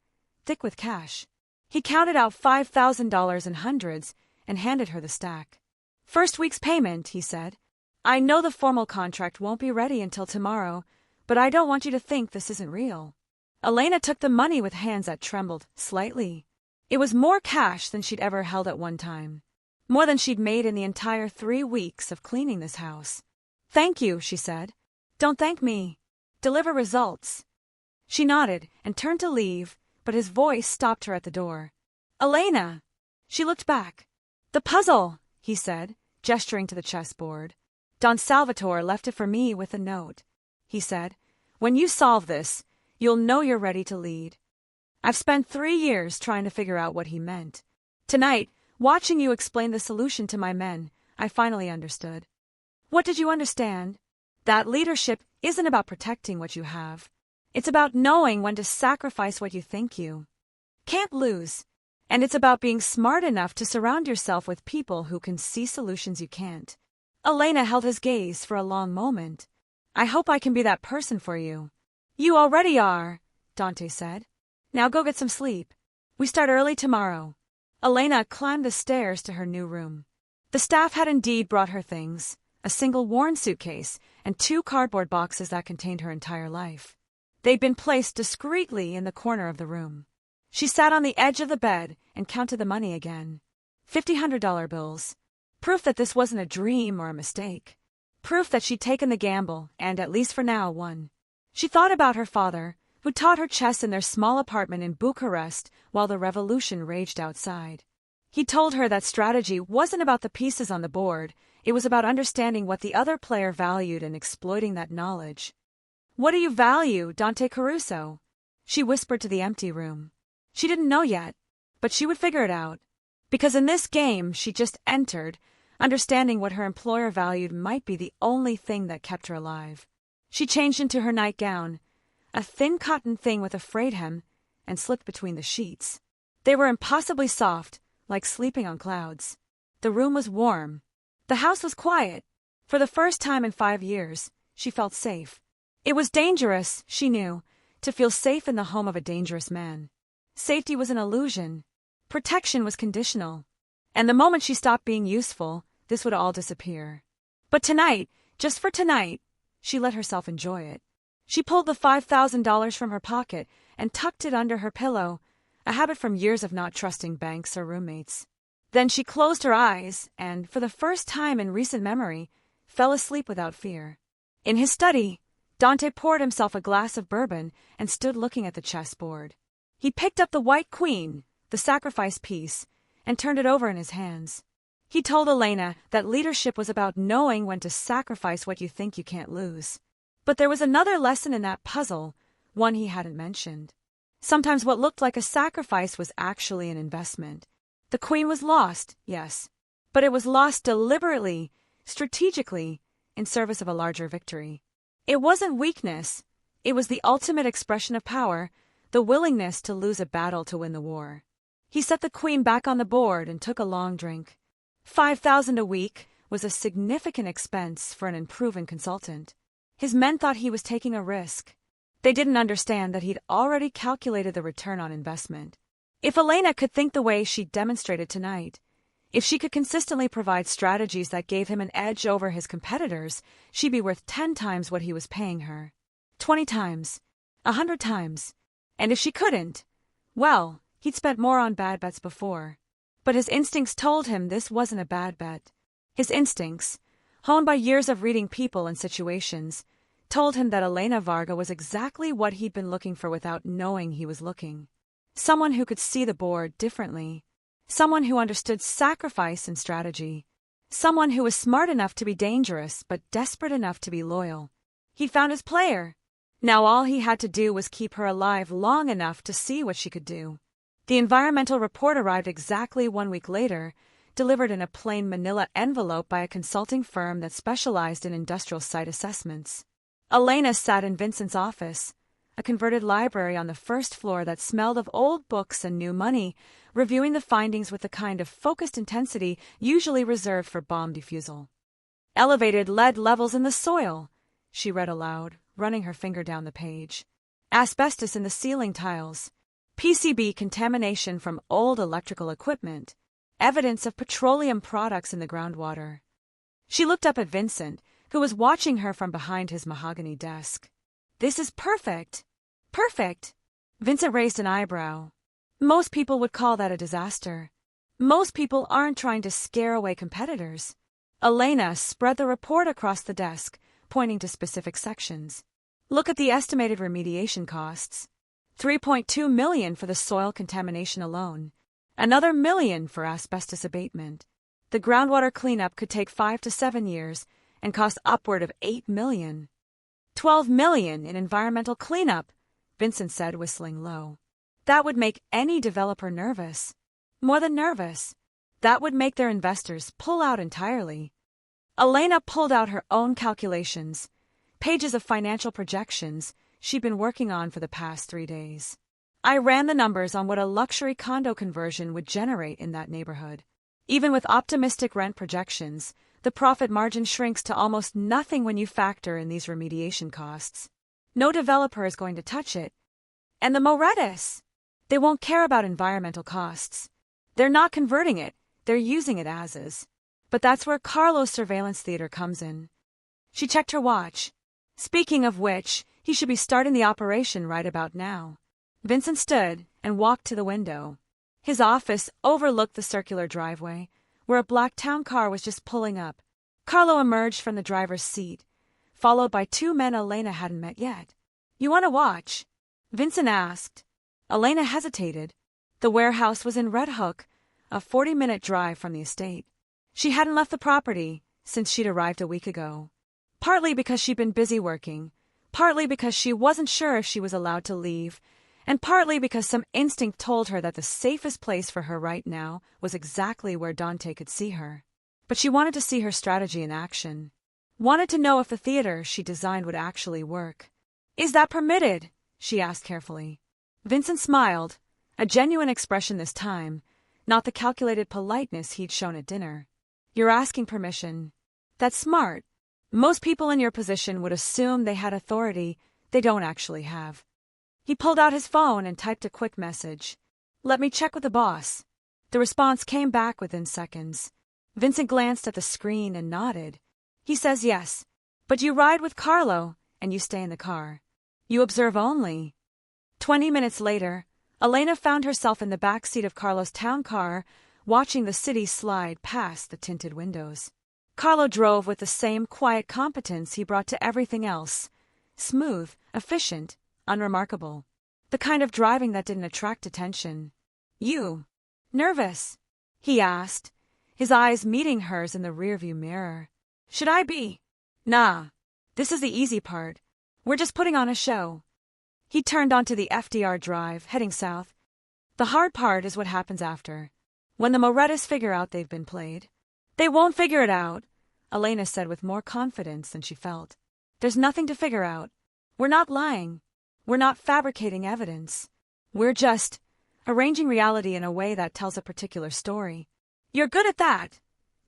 [SPEAKER 1] thick with cash. He counted out $5,000 in hundreds and handed her the stack. First week's payment, he said. I know the formal contract won't be ready until tomorrow, but I don't want you to think this isn't real. Elena took the money with hands that trembled slightly. It was more cash than she'd ever held at one time. More than she'd made in the entire 3 weeks of cleaning this house. Thank you, she said. Don't thank me. Deliver results. She nodded and turned to leave, but his voice stopped her at the door. Elena! She looked back. The puzzle, he said, gesturing to the chessboard. Don Salvatore left it for me with a note. He said, when you solve this, you'll know you're ready to lead. I've spent 3 years trying to figure out what he meant. Tonight, watching you explain the solution to my men, I finally understood. What did you understand? That leadership isn't about protecting what you have. It's about knowing when to sacrifice what you think you can't lose. And it's about being smart enough to surround yourself with people who can see solutions you can't. Elena held his gaze for a long moment. I hope I can be that person for you. You already are, Dante said. Now go get some sleep. We start early tomorrow. Elena climbed the stairs to her new room. The staff had indeed brought her things, a single worn suitcase and 2 cardboard boxes that contained her entire life. They'd been placed discreetly in the corner of the room. She sat on the edge of the bed and counted the money again. $50 bills. Proof that this wasn't a dream or a mistake. Proof that she'd taken the gamble and, at least for now, won. She thought about her father, who taught her chess in their small apartment in Bucharest while the revolution raged outside. He told her that strategy wasn't about the pieces on the board, it was about understanding what the other player valued and exploiting that knowledge. What do you value, Dante Caruso? She whispered to the empty room. She didn't know yet, but she would figure it out. Because in this game she just entered, understanding what her employer valued might be the only thing that kept her alive. She changed into her nightgown, a thin cotton thing with a frayed hem, and slipped between the sheets. They were impossibly soft, like sleeping on clouds. The room was warm. The house was quiet. For the first time in 5 years, she felt safe. It was dangerous, she knew, to feel safe in the home of a dangerous man. Safety was an illusion. Protection was conditional. And the moment she stopped being useful, this would all disappear. But tonight, just for tonight, she let herself enjoy it. She pulled the $5,000 from her pocket and tucked it under her pillow, a habit from years of not trusting banks or roommates. Then she closed her eyes and, for the first time in recent memory, fell asleep without fear. In his study, Dante poured himself a glass of bourbon and stood looking at the chessboard. He picked up the white queen, the sacrifice piece, and turned it over in his hands. He told Elena that leadership was about knowing when to sacrifice what you think you can't lose. But there was another lesson in that puzzle, one he hadn't mentioned. Sometimes what looked like a sacrifice was actually an investment. The queen was lost, yes, but it was lost deliberately, strategically, in service of a larger victory. It wasn't weakness. It was the ultimate expression of power, the willingness to lose a battle to win the war. He set the queen back on the board and took a long drink. $5,000 a week was a significant expense for an unproven consultant. His men thought he was taking a risk. They didn't understand that he'd already calculated the return on investment. If Elena could think the way she demonstrated tonight, if she could consistently provide strategies that gave him an edge over his competitors, she'd be worth 10 times what he was paying her. 20 times. 100 times. And if she couldn't, well, he'd spent more on bad bets before. But his instincts told him this wasn't a bad bet. His instincts, honed by years of reading people and situations, told him that Elena Varga was exactly what he'd been looking for without knowing he was looking. Someone who could see the board differently. Someone who understood sacrifice and strategy. Someone who was smart enough to be dangerous but desperate enough to be loyal. He'd found his player. Now all he had to do was keep her alive long enough to see what she could do. The environmental report arrived exactly 1 week later, delivered in a plain manila envelope by a consulting firm that specialized in industrial site assessments. Elena sat in Vincent's office, a converted library on the first floor that smelled of old books and new money, reviewing the findings with the kind of focused intensity usually reserved for bomb defusal. Elevated lead levels in the soil, she read aloud, running her finger down the page. Asbestos in the ceiling tiles. PCB contamination from old electrical equipment. Evidence of petroleum products in the groundwater. She looked up at Vincent, who was watching her from behind his mahogany desk. This is perfect. Perfect. Vincent raised an eyebrow. Most people would call that a disaster. Most people aren't trying to scare away competitors. Elena spread the report across the desk, pointing to specific sections. Look at the estimated remediation costs. $3.2 million for the soil contamination alone. Another $1 million for asbestos abatement. The groundwater cleanup could take 5 to 7 years and cost upward of $8 million. $12 million in environmental cleanup, Vincent said, whistling low. That would make any developer nervous. More than nervous. That would make their investors pull out entirely. Elena pulled out her own calculations, pages of financial projections she'd been working on for the past 3 days. I ran the numbers on what a luxury condo conversion would generate in that neighborhood. Even with optimistic rent projections, the profit margin shrinks to almost nothing when you factor in these remediation costs. No developer is going to touch it. And the Morettas, they won't care about environmental costs. They're not converting it, they're using it as is. But that's where Carlo's surveillance theater comes in. She checked her watch. Speaking of which, he should be starting the operation right about now. Vincent stood and walked to the window. His office overlooked the circular driveway, where a black town car was just pulling up. Carlo emerged from the driver's seat, followed by 2 men Elena hadn't met yet. You want to watch? Vincent asked. Elena hesitated. The warehouse was in Red Hook, a 40-minute drive from the estate. She hadn't left the property since she'd arrived a week ago. Partly because she'd been busy working, partly because she wasn't sure if she was allowed to leave, and partly because some instinct told her that the safest place for her right now was exactly where Dante could see her. But she wanted to see her strategy in action. Wanted to know if the theater she designed would actually work. Is that permitted? She asked carefully. Vincent smiled, a genuine expression this time, not the calculated politeness he'd shown at dinner. You're asking permission. That's smart. Most people in your position would assume they had authority they don't actually have. He pulled out his phone and typed a quick message. Let me check with the boss. The response came back within seconds. Vincent glanced at the screen and nodded. He says yes, but you ride with Carlo and you stay in the car. You observe only. 20 minutes later, Elena found herself in the back seat of Carlo's town car, watching the city slide past the tinted windows. Carlo drove with the same quiet competence he brought to everything else. Smooth, efficient, unremarkable. The kind of driving that didn't attract attention. You? Nervous? He asked, his eyes meeting hers in the rearview mirror. Should I be? Nah. This is the easy part. We're just putting on a show. He turned onto the FDR drive, heading south. The hard part is what happens after. When the Morettas figure out they've been played. They won't figure it out, Elena said with more confidence than she felt. There's nothing to figure out. We're not lying. We're not fabricating evidence. We're just arranging reality in a way that tells a particular story. You're good at that,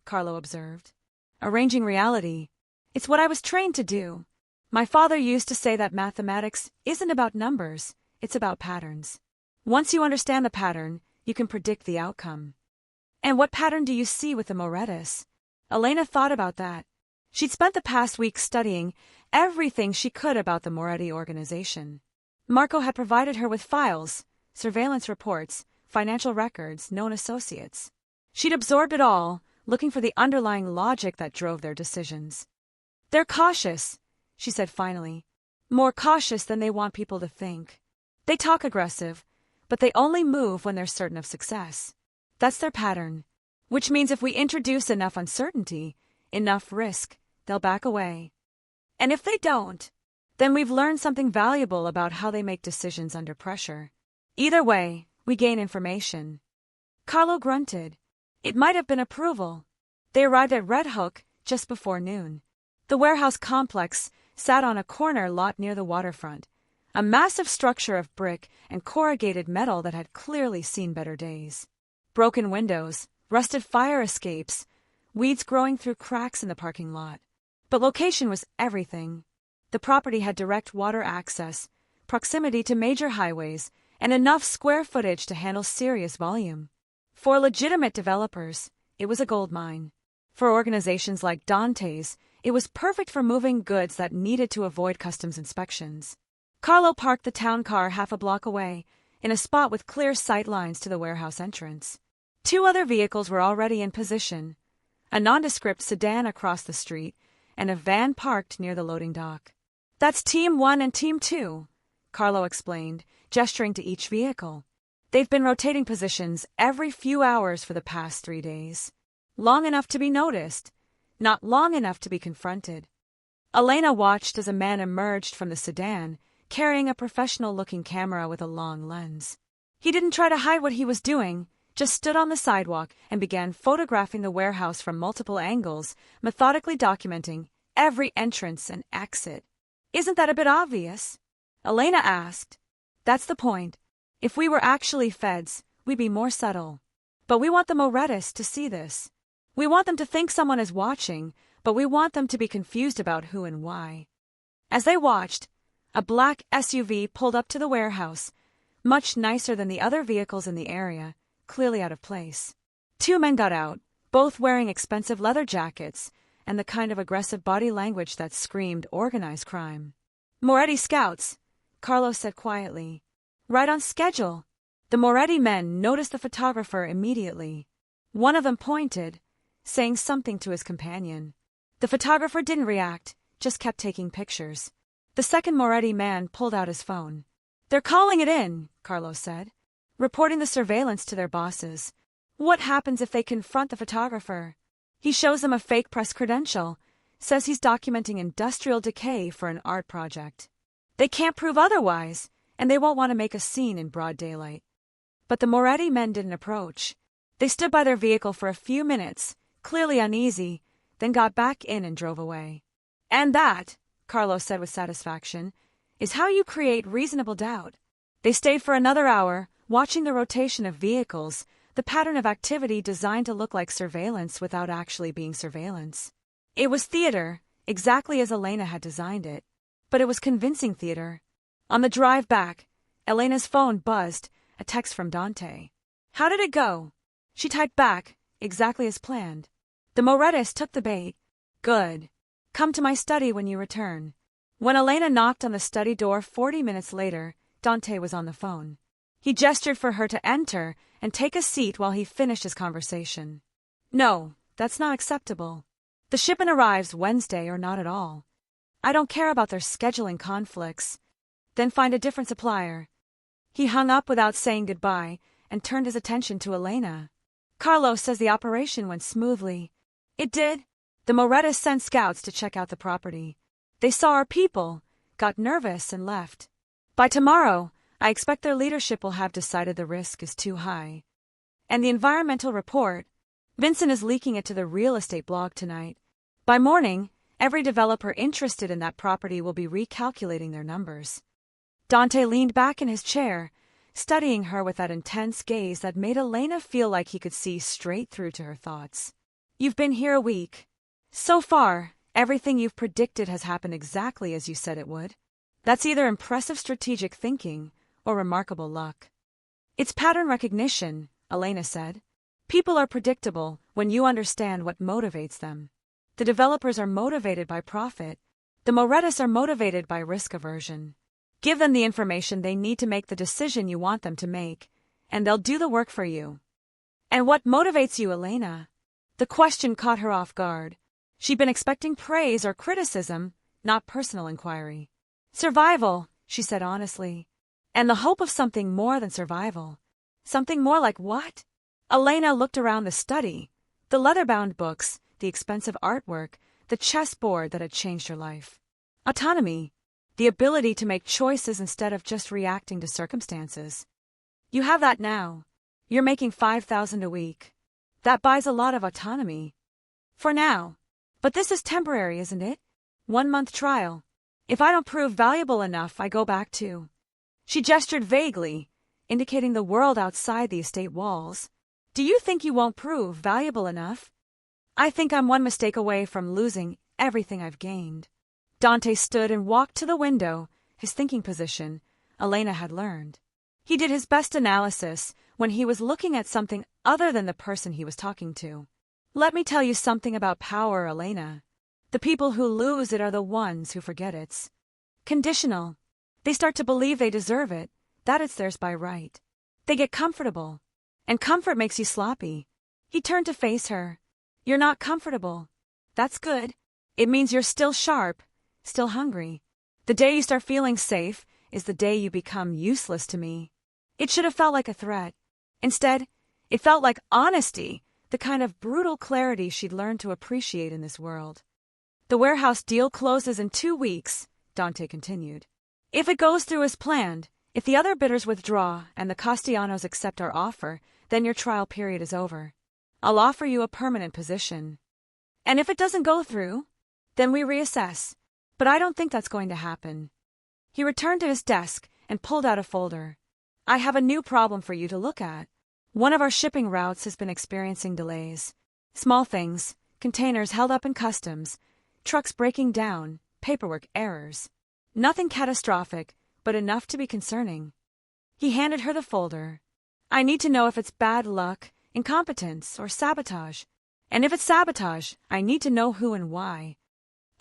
[SPEAKER 1] Carlo observed. Arranging reality. It's what I was trained to do. My father used to say that mathematics isn't about numbers, it's about patterns. Once you understand the pattern, you can predict the outcome. And what pattern do you see with the Morettas? Elena thought about that. She'd spent the past week studying everything she could about the Moretti organization. Marco had provided her with files, surveillance reports, financial records, known associates. She'd absorbed it all, looking for the underlying logic that drove their decisions. They're cautious, she said finally. More cautious than they want people to think. They talk aggressive, but they only move when they're certain of success. That's their pattern, which means if we introduce enough uncertainty, enough risk, they'll back away. And if they don't, then we've learned something valuable about how they make decisions under pressure. Either way, we gain information. Carlo grunted. It might have been approval. They arrived at Red Hook just before noon. The warehouse complex sat on a corner lot near the waterfront, a massive structure of brick and corrugated metal that had clearly seen better days. Broken windows, rusted fire escapes, weeds growing through cracks in the parking lot. But location was everything. The property had direct water access, proximity to major highways, and enough square footage to handle serious volume. For legitimate developers, it was a gold mine. For organizations like Dante's, it was perfect for moving goods that needed to avoid customs inspections. Carlo parked the town car half a block away, in a spot with clear sight lines to the warehouse entrance. 2 other vehicles were already in position, a nondescript sedan across the street, and a van parked near the loading dock. "That's Team 1 and Team 2, Carlo explained, gesturing to each vehicle. "They've been rotating positions every few hours for the past 3 days. Long enough to be noticed, not long enough to be confronted." Elena watched as a man emerged from the sedan, carrying a professional-looking camera with a long lens. He didn't try to hide what he was doing, just stood on the sidewalk and began photographing the warehouse from multiple angles, methodically documenting every entrance and exit. "Isn't that a bit obvious?" Elena asked. "That's the point. If we were actually feds, we'd be more subtle. But we want the Morettis to see this. We want them to think someone is watching, but we want them to be confused about who and why." As they watched, a black SUV pulled up to the warehouse, much nicer than the other vehicles in the area, clearly out of place. 2 men got out, both wearing expensive leather jackets and the kind of aggressive body language that screamed organized crime. "Moretti scouts," Carlos said quietly. "Right on schedule." The Moretti men noticed the photographer immediately. One of them pointed, saying something to his companion. The photographer didn't react, just kept taking pictures. The second Moretti man pulled out his phone. "They're calling it in," Carlos said, "reporting the surveillance to their bosses. What happens if they confront the photographer? He shows them a fake press credential, says he's documenting industrial decay for an art project. They can't prove otherwise, and they won't want to make a scene in broad daylight." But the Moretti men didn't approach. They stood by their vehicle for a few minutes, clearly uneasy, then got back in and drove away. "And that," Carlos said with satisfaction, "is how you create reasonable doubt." They stayed for another hour, watching the rotation of vehicles, the pattern of activity designed to look like surveillance without actually being surveillance. It was theater, exactly as Elena had designed it, but it was convincing theater. On the drive back, Elena's phone buzzed, a text from Dante. "How did it go?" She typed back, exactly as planned. "The Morettis took the bait." "Good. Come to my study when you return." When Elena knocked on the study door 40 minutes later, Dante was on the phone. He gestured for her to enter and take a seat while he finished his conversation. "No, that's not acceptable. The shipment arrives Wednesday or not at all. I don't care about their scheduling conflicts. Then find a different supplier." He hung up without saying goodbye and turned his attention to Elena. "Carlos says the operation went smoothly." "It did. The Morettis sent scouts to check out the property. They saw our people, got nervous, and left. By tomorrow, I expect their leadership will have decided the risk is too high. And the environmental report, Vincent is leaking it to the real estate blog tonight. By morning, every developer interested in that property will be recalculating their numbers." Dante leaned back in his chair, studying her with that intense gaze that made Elena feel like he could see straight through to her thoughts. "You've been here a week. So far, everything you've predicted has happened exactly as you said it would. That's either impressive strategic thinking or remarkable luck." "It's pattern recognition," Elena said. "People are predictable when you understand what motivates them. The developers are motivated by profit. The Morettis are motivated by risk aversion. Give them the information they need to make the decision you want them to make, and they'll do the work for you." "And what motivates you, Elena?" The question caught her off guard. She'd been expecting praise or criticism, not personal inquiry. "Survival," she said honestly. "And the hope of something more than survival." "Something more like what?" Elena looked around the study, the leather-bound books, the expensive artwork, the chessboard that had changed her life. "Autonomy. The ability to make choices instead of just reacting to circumstances. You have that now. You're making $5,000 a week. That buys a lot of autonomy. For now. But this is temporary, isn't it? 1-month trial. If I don't prove valuable enough, I go back to. She gestured vaguely, indicating the world outside the estate walls. Do you think you won't prove valuable enough? I think I'm one mistake away from losing everything I've gained. Dante stood and walked to the window, his thinking position. Elena had learned. He did his best analysis when he was looking at something other than the person he was talking to. Let me tell you something about power, Elena. The people who lose it are the ones who forget it's conditional. They start to believe they deserve it, that it's theirs by right. They get comfortable, and comfort makes you sloppy. He turned to face her. You're not comfortable. That's good. It means you're still sharp, still hungry. The day you start feeling safe is the day you become useless to me. It should have felt like a threat. Instead, it felt like honesty, the kind of brutal clarity she'd learned to appreciate in this world. The warehouse deal closes in 2 weeks, Dante continued. If it goes through as planned, if the other bidders withdraw and the Castellanos accept our offer, then your trial period is over. I'll offer you a permanent position. And if it doesn't go through, then we reassess. But I don't think that's going to happen. He returned to his desk and pulled out a folder. I have a new problem for you to look at. One of our shipping routes has been experiencing delays. Small things, containers held up in customs, trucks breaking down, paperwork errors. Nothing catastrophic, but enough to be concerning. He handed her the folder. I need to know if it's bad luck, incompetence, or sabotage. And if it's sabotage, I need to know who and why.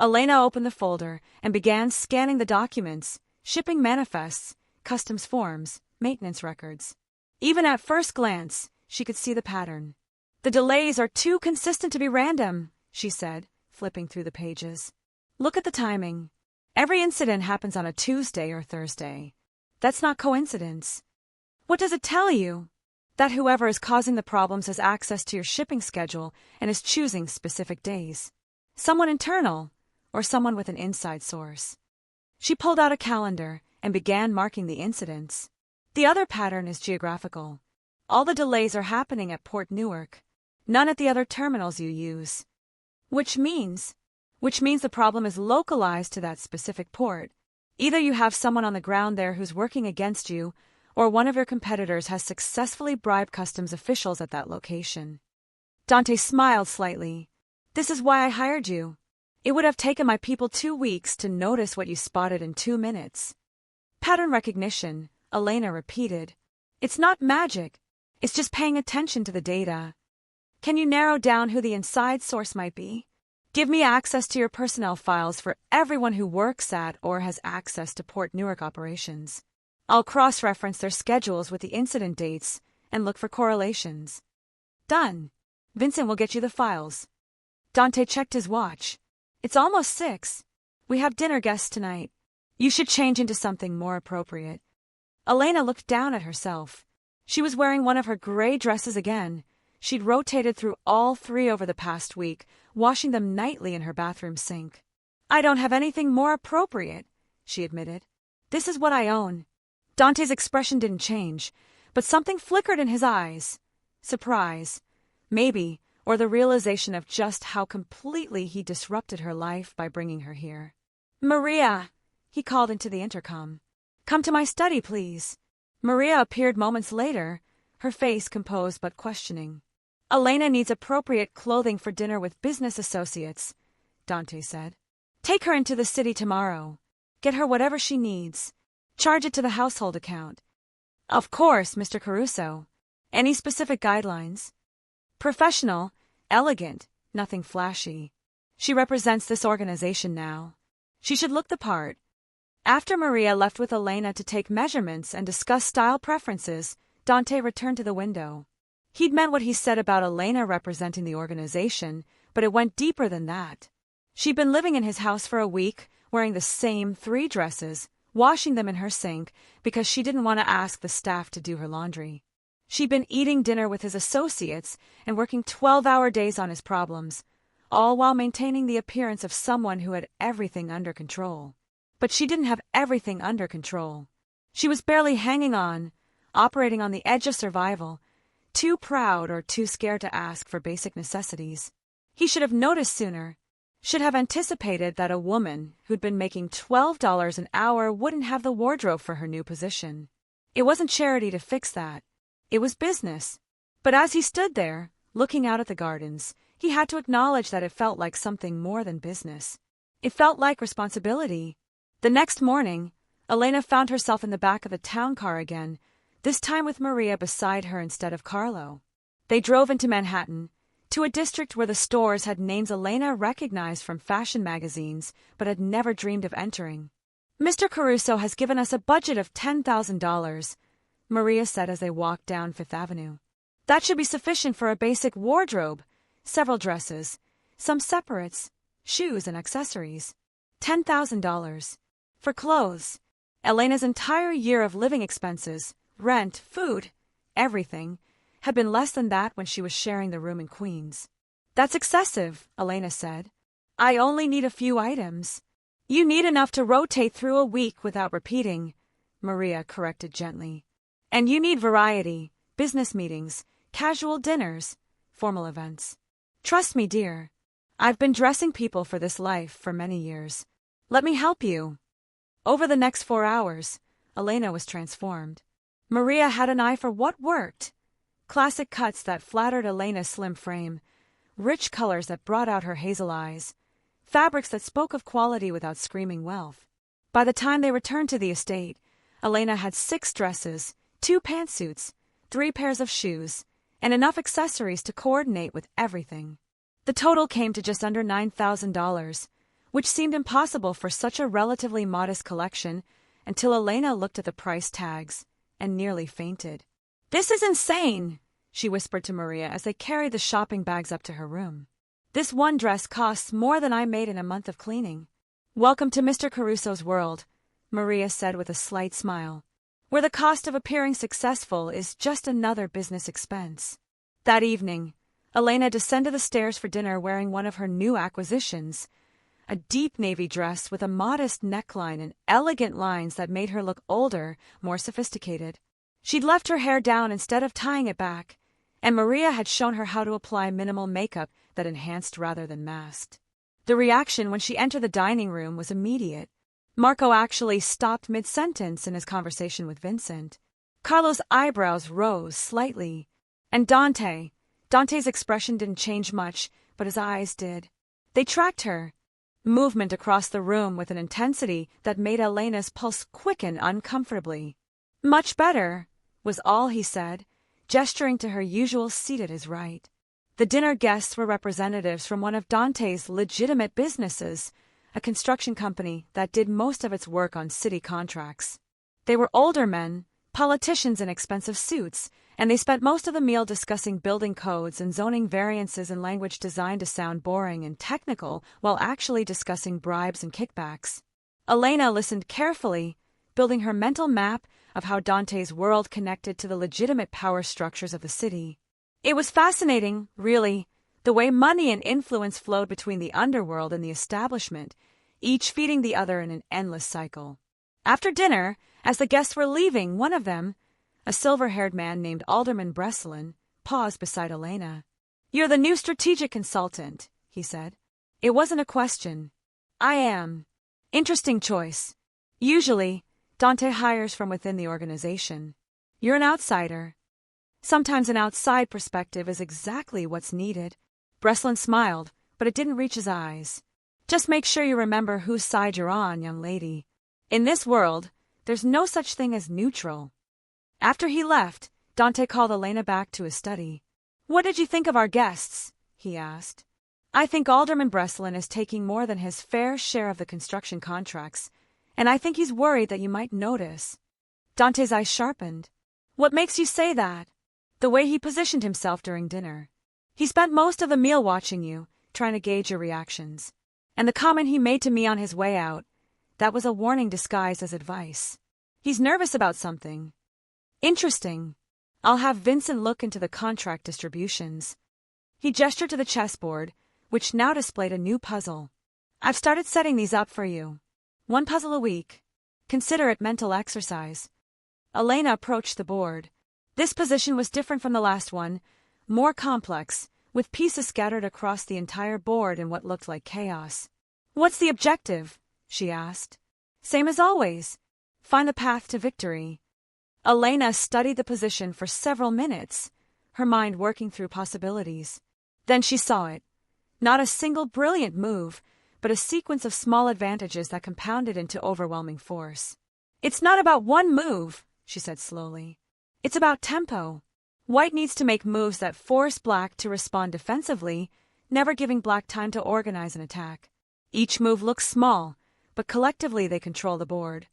[SPEAKER 1] Elena opened the folder and began scanning the documents, shipping manifests, customs forms, maintenance records. Even at first glance, she could see the pattern. The delays are too consistent to be random, she said, flipping through the pages. Look at the timing. Every incident happens on a Tuesday or Thursday. That's not coincidence. What does it tell you? That whoever is causing the problems has access to your shipping schedule and is choosing specific days. Someone internal, or someone with an inside source. She pulled out a calendar and began marking the incidents. The other pattern is geographical. All the delays are happening at Port Newark, none at the other terminals you use. Which means the problem is localized to that specific port. Either you have someone on the ground there who's working against you, or one of your competitors has successfully bribed customs officials at that location. Dante smiled slightly. This is why I hired you. It would have taken my people 2 weeks to notice what you spotted in 2 minutes. Pattern recognition, Elena repeated. It's not magic. It's just paying attention to the data. Can you narrow down who the inside source might be? Give me access to your personnel files for everyone who works at or has access to Port Newark operations. I'll cross-reference their schedules with the incident dates and look for correlations. Done. Vincent will get you the files. Dante checked his watch. It's almost 6. We have dinner guests tonight. You should change into something more appropriate. Elena looked down at herself. She was wearing one of her gray dresses again. She'd rotated through all 3 over the past week, washing them nightly in her bathroom sink. I don't have anything more appropriate, she admitted. This is what I own. Dante's expression didn't change, but something flickered in his eyes. Surprise, maybe, or the realization of just how completely he disrupted her life by bringing her here. Maria, he called into the intercom. Come to my study, please. Maria appeared moments later, her face composed but questioning. Elena needs appropriate clothing for dinner with business associates, Dante said. Take her into the city tomorrow. Get her whatever she needs. Charge it to the household account. Of course, Mr. Caruso. Any specific guidelines? Professional, elegant, nothing flashy. She represents this organization now. She should look the part. After Maria left with Elena to take measurements and discuss style preferences, Dante returned to the window. He'd meant what he said about Elena representing the organization, but it went deeper than that. She'd been living in his house for a week, wearing the same 3 dresses, washing them in her sink because she didn't want to ask the staff to do her laundry. She'd been eating dinner with his associates and working 12-hour days on his problems, all while maintaining the appearance of someone who had everything under control. But she didn't have everything under control. She was barely hanging on, operating on the edge of survival, too proud or too scared to ask for basic necessities. He should have noticed sooner. should have anticipated that a woman who'd been making $12 an hour wouldn't have the wardrobe for her new position. It wasn't charity to fix that. It was business. But as he stood there, looking out at the gardens, he had to acknowledge that it felt like something more than business. It felt like responsibility. The next morning, Elena found herself in the back of the town car again, this time with Maria beside her instead of Carlo. They drove into Manhattan, to a district where the stores had names Elena recognized from fashion magazines but had never dreamed of entering. "Mr. Caruso has given us a budget of $10,000, Maria said as they walked down Fifth Avenue. "That should be sufficient for a basic wardrobe, several dresses, some separates, shoes and accessories. $10,000. For clothes, Elena's entire year of living expenses, rent, food, everything, had been less than that when she was sharing the room in Queens. "That's excessive," Elena said. "I only need a few items." "You need enough to rotate through a week without repeating," Maria corrected gently. "And you need variety, business meetings, casual dinners, formal events. Trust me, dear. I've been dressing people for this life for many years. Let me help you." Over the next 4 hours, Elena was transformed. Maria had an eye for what worked. Classic cuts that flattered Elena's slim frame, rich colors that brought out her hazel eyes, fabrics that spoke of quality without screaming wealth. By the time they returned to the estate, Elena had 6 dresses, 2 pantsuits, 3 pairs of shoes, and enough accessories to coordinate with everything. The total came to just under $9,000, which seemed impossible for such a relatively modest collection until Elena looked at the price tags and nearly fainted. "This is insane," she whispered to Maria as they carried the shopping bags up to her room. "This one dress costs more than I made in a month of cleaning." "Welcome to Mr. Caruso's world," Maria said with a slight smile, "where the cost of appearing successful is just another business expense." That evening, Elena descended the stairs for dinner wearing one of her new acquisitions, a deep navy dress with a modest neckline and elegant lines that made her look older, more sophisticated. She'd left her hair down instead of tying it back, and Maria had shown her how to apply minimal makeup that enhanced rather than masked. The reaction when she entered the dining room was immediate. Marco actually stopped mid-sentence in his conversation with Vincent. Carlo's eyebrows rose slightly, and Dante's expression didn't change much, but his eyes did. They tracked her movement across the room with an intensity that made Elena's pulse quicken uncomfortably. "Much better," was all he said, gesturing to her usual seat at his right. The dinner guests were representatives from one of Dante's legitimate businesses, a construction company that did most of its work on city contracts. They were older men, politicians in expensive suits, and they spent most of the meal discussing building codes and zoning variances in language designed to sound boring and technical while actually discussing bribes and kickbacks. Elena listened carefully, building her mental map of how Dante's world connected to the legitimate power structures of the city. It was fascinating, really, the way money and influence flowed between the underworld and the establishment, each feeding the other in an endless cycle. After dinner, as the guests were leaving, one of them, a silver-haired man named Alderman Breslin, paused beside Elena. "You're the new strategic consultant," he said. It wasn't a question. "I am." "Interesting choice. Usually, Dante hires from within the organization. You're an outsider. Sometimes an outside perspective is exactly what's needed." Breslin smiled, but it didn't reach his eyes. "Just make sure you remember whose side you're on, young lady. In this world, there's no such thing as neutral." After he left, Dante called Elena back to his study. "What did you think of our guests?" he asked. "I think Alderman Breslin is taking more than his fair share of the construction contracts, and I think he's worried that you might notice." Dante's eyes sharpened. "What makes you say that?" "The way he positioned himself during dinner. He spent most of the meal watching you, trying to gauge your reactions. And the comment he made to me on his way out, that was a warning disguised as advice. He's nervous about something." "Interesting. I'll have Vincent look into the contract distributions." He gestured to the chessboard, which now displayed a new puzzle. "I've started setting these up for you. 1 puzzle a week. Consider it mental exercise." Elena approached the board. This position was different from the last one, more complex, with pieces scattered across the entire board in what looked like chaos. "What's the objective?" she asked. "Same as always. Find the path to victory." Elena studied the position for several minutes, her mind working through possibilities. Then she saw it. Not a single brilliant move, but a sequence of small advantages that compounded into overwhelming force. "It's not about one move," she said slowly. "It's about tempo. White needs to make moves that force Black to respond defensively, never giving Black time to organize an attack. Each move looks small, but collectively they control the board."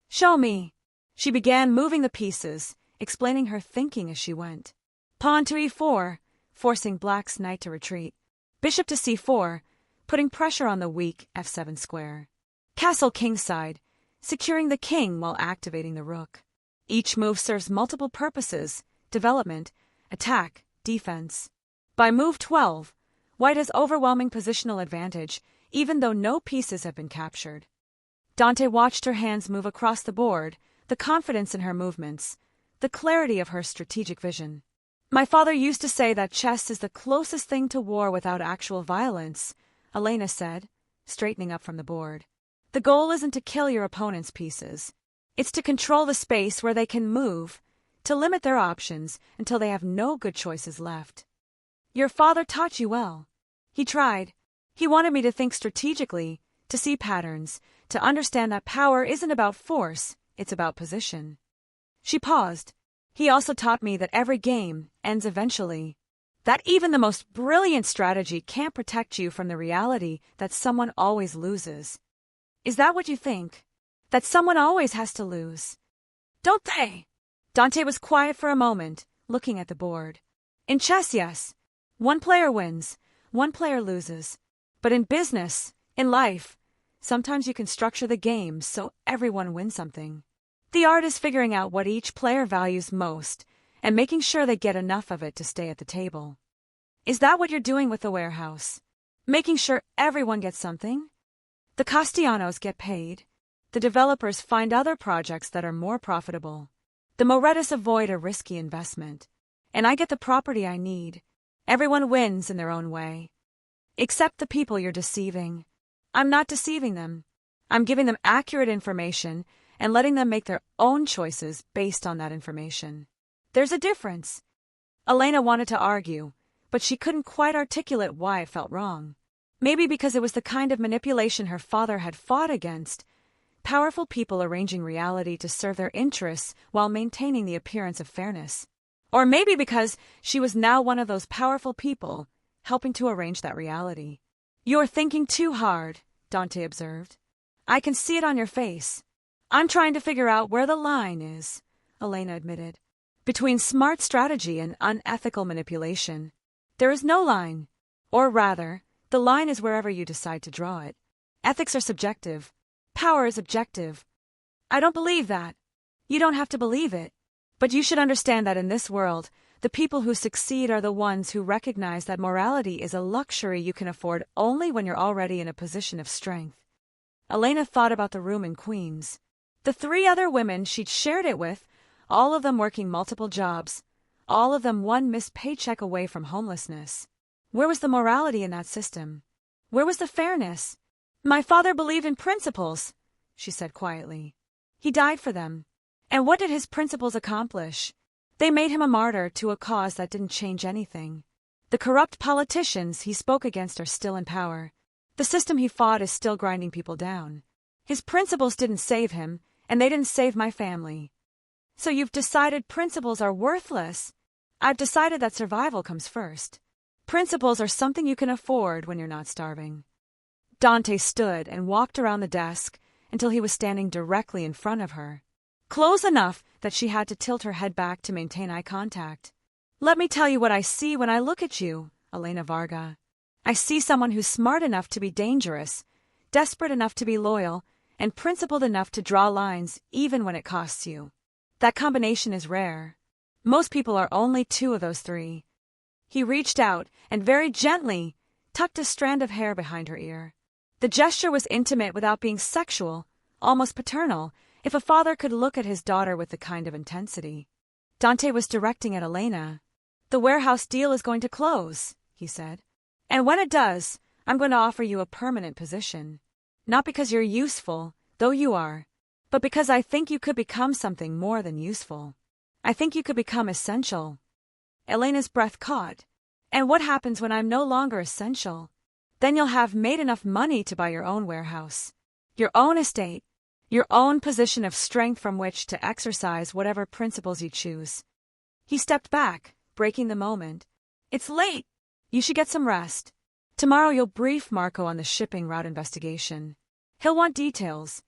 [SPEAKER 1] "Show me." She began moving the pieces, explaining her thinking as she went. Pawn to e4, forcing Black's knight to retreat. Bishop to c4, putting pressure on the weak f7 square. Castle kingside, securing the king while activating the rook. Each move serves multiple purposes: development, attack, defense. By move 12, White has overwhelming positional advantage, even though no pieces have been captured. Dante watched her hands move across the board, the confidence in her movements, the clarity of her strategic vision. "My father used to say that chess is the closest thing to war without actual violence," Elena said, straightening up from the board. "The goal isn't to kill your opponent's pieces. It's to control the space where they can move, to limit their options until they have no good choices left. Your father taught you well. He tried. He wanted me to think strategically, to see patterns, to understand that power isn't about force, it's about position." She paused. "He also taught me that every game ends eventually. That even the most brilliant strategy can't protect you from the reality that someone always loses." "Is that what you think? That someone always has to lose?" "Don't they?" Dante was quiet for a moment, looking at the board. "In chess, yes. One player wins, one player loses. But in business, in life, sometimes you can structure the game so everyone wins something. The art is figuring out what each player values most and making sure they get enough of it to stay at the table. Is that what you're doing with the warehouse? Making sure everyone gets something? The Castellanos get paid. The developers find other projects that are more profitable. The Morettas avoid a risky investment. And I get the property I need. Everyone wins in their own way. Except the people you're deceiving. I'm not deceiving them. I'm giving them accurate information and letting them make their own choices based on that information. There's a difference." Elena wanted to argue, but she couldn't quite articulate why it felt wrong. Maybe because it was the kind of manipulation her father had fought against. Powerful people arranging reality to serve their interests while maintaining the appearance of fairness. Or maybe because she was now one of those powerful people, helping to arrange that reality. "You're thinking too hard," Dante observed. "I can see it on your face." "I'm trying to figure out where the line is," Elena admitted. "Between smart strategy and unethical manipulation. There is no line. Or rather, the line is wherever you decide to draw it. Ethics are subjective. Power is objective." "I don't believe that." "You don't have to believe it. But you should understand that in this world, the people who succeed are the ones who recognize that morality is a luxury you can afford only when you're already in a position of strength." Elena thought about the room in Queens. The 3 other women she'd shared it with, all of them working multiple jobs, all of them one missed paycheck away from homelessness. Where was the morality in that system? Where was the fairness? "My father believed in principles," she said quietly. "He died for them. And what did his principles accomplish? They made him a martyr to a cause that didn't change anything. The corrupt politicians he spoke against are still in power. The system he fought is still grinding people down. His principles didn't save him, and they didn't save my family." "So you've decided principles are worthless?" "I've decided that survival comes first. Principles are something you can afford when you're not starving." Dante stood and walked around the desk until he was standing directly in front of her, close enough that she had to tilt her head back to maintain eye contact. "Let me tell you what I see when I look at you, Elena Varga. I see someone who's smart enough to be dangerous, desperate enough to be loyal, and principled enough to draw lines even when it costs you. That combination is rare. Most people are only 2 of those 3. He reached out and very gently tucked a strand of hair behind her ear. The gesture was intimate without being sexual, almost paternal, if a father could look at his daughter with the kind of intensity. Dante was directing at Elena. "The warehouse deal is going to close," he said. And when it does, I'm going to offer you a permanent position. Not because you're useful, though you are, but because I think you could become something more than useful. I think you could become essential. Elena's breath caught. And what happens when I'm no longer essential? Then you'll have made enough money to buy your own warehouse, your own estate, your own position of strength from which to exercise whatever principles you choose. He stepped back, breaking the moment. It's late. You should get some rest. Tomorrow you'll brief Marco on the shipping route investigation. He'll want details.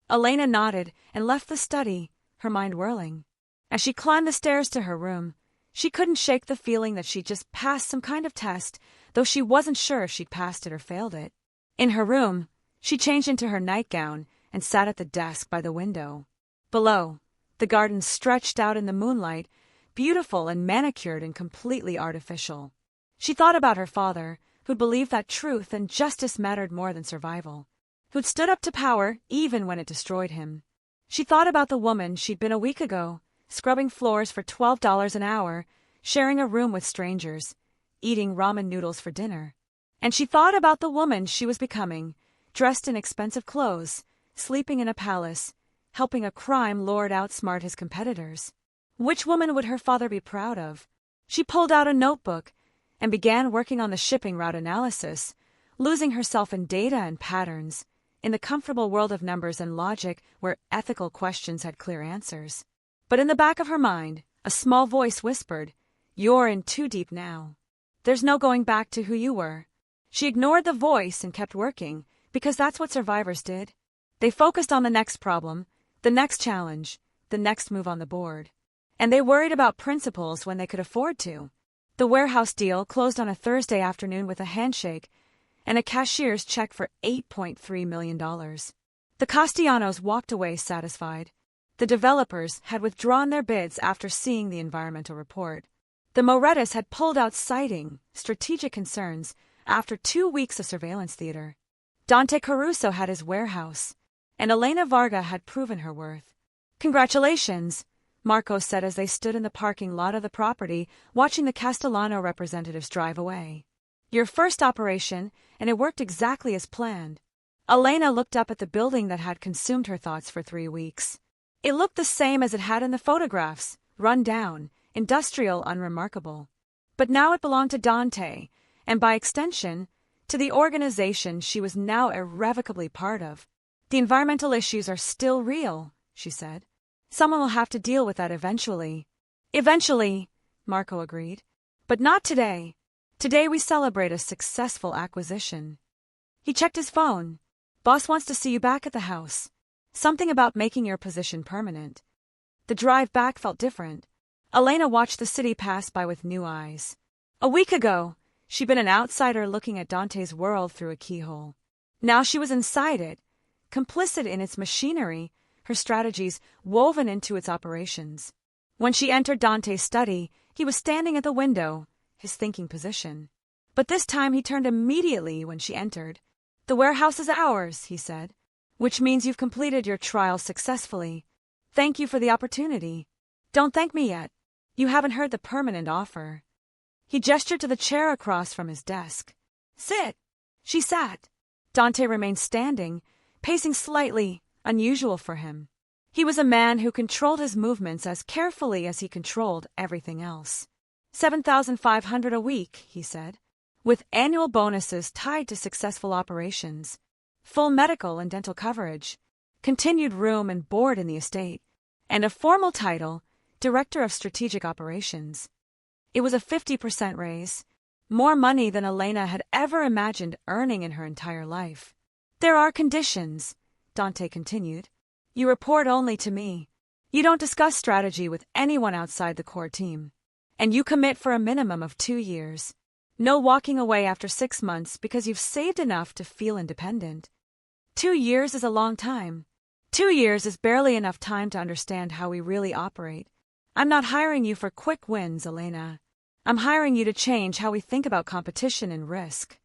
[SPEAKER 1] Elena nodded and left the study, her mind whirling. As she climbed the stairs to her room, she couldn't shake the feeling that she'd just passed some kind of test, though she wasn't sure if she'd passed it or failed it. In her room, she changed into her nightgown and sat at the desk by the window. Below, the garden stretched out in the moonlight, beautiful and manicured and completely artificial. She thought about her father, who'd believed that truth and justice mattered more than survival, who'd stood up to power even when it destroyed him. She thought about the woman she'd been a week ago, scrubbing floors for $12 an hour, sharing a room with strangers, eating ramen noodles for dinner. And she thought about the woman she was becoming, dressed in expensive clothes, sleeping in a palace, helping a crime lord outsmart his competitors. Which woman would her father be proud of? She pulled out a notebook and began working on the shipping route analysis, losing herself in data and patterns, in the comfortable world of numbers and logic where ethical questions had clear answers. But in the back of her mind, a small voice whispered, "You're in too deep now. There's no going back to who you were." She ignored the voice and kept working, because that's what survivors did. They focused on the next problem, the next challenge, the next move on the board. And they worried about principles when they could afford to. The warehouse deal closed on a Thursday afternoon with a handshake and a cashier's check for $8.3 million. The Castellanos walked away satisfied. The developers had withdrawn their bids after seeing the environmental report. The Morettas had pulled out citing strategic concerns after 2 weeks of surveillance theater. Dante Caruso had his warehouse, and Elena Varga had proven her worth. "Congratulations," Marco said as they stood in the parking lot of the property, watching the Castellano representatives drive away. "Your first operation, and it worked exactly as planned." Elena looked up at the building that had consumed her thoughts for 3 weeks. It looked the same as it had in the photographs, run down, industrial, unremarkable. But now it belonged to Dante, and by extension, to the organization she was now irrevocably part of. "The environmental issues are still real," she said. "Someone will have to deal with that eventually." "Eventually," Marco agreed. "But not today. Today we celebrate a successful acquisition." He checked his phone. "Boss wants to see you back at the house. Something about making your position permanent." The drive back felt different. Elena watched the city pass by with new eyes. A week ago, she'd been an outsider looking at Dante's world through a keyhole. Now she was inside it, complicit in its machinery, her strategies woven into its operations. When she entered Dante's study, he was standing at the window, his thinking position. But this time he turned immediately when she entered. "The warehouse is ours," he said, "which means you've completed your trial successfully. Thank you for the opportunity. Don't thank me yet. You haven't heard the permanent offer." He gestured to the chair across from his desk. "Sit." She sat. Dante remained standing, pacing slightly, unusual for him. He was a man who controlled his movements as carefully as he controlled everything else. $7,500 a week, he said, with annual bonuses tied to successful operations, full medical and dental coverage, continued room and board in the estate, and a formal title, Director of Strategic Operations. It was a 50% raise, more money than Elena had ever imagined earning in her entire life. "There are conditions," Dante continued. "You report only to me. You don't discuss strategy with anyone outside the core team. And you commit for a minimum of 2 years. No walking away after 6 months because you've saved enough to feel independent. 2 years is a long time. 2 years is barely enough time to understand how we really operate. I'm not hiring you for quick wins, Elena. I'm hiring you to change how we think about competition and risk."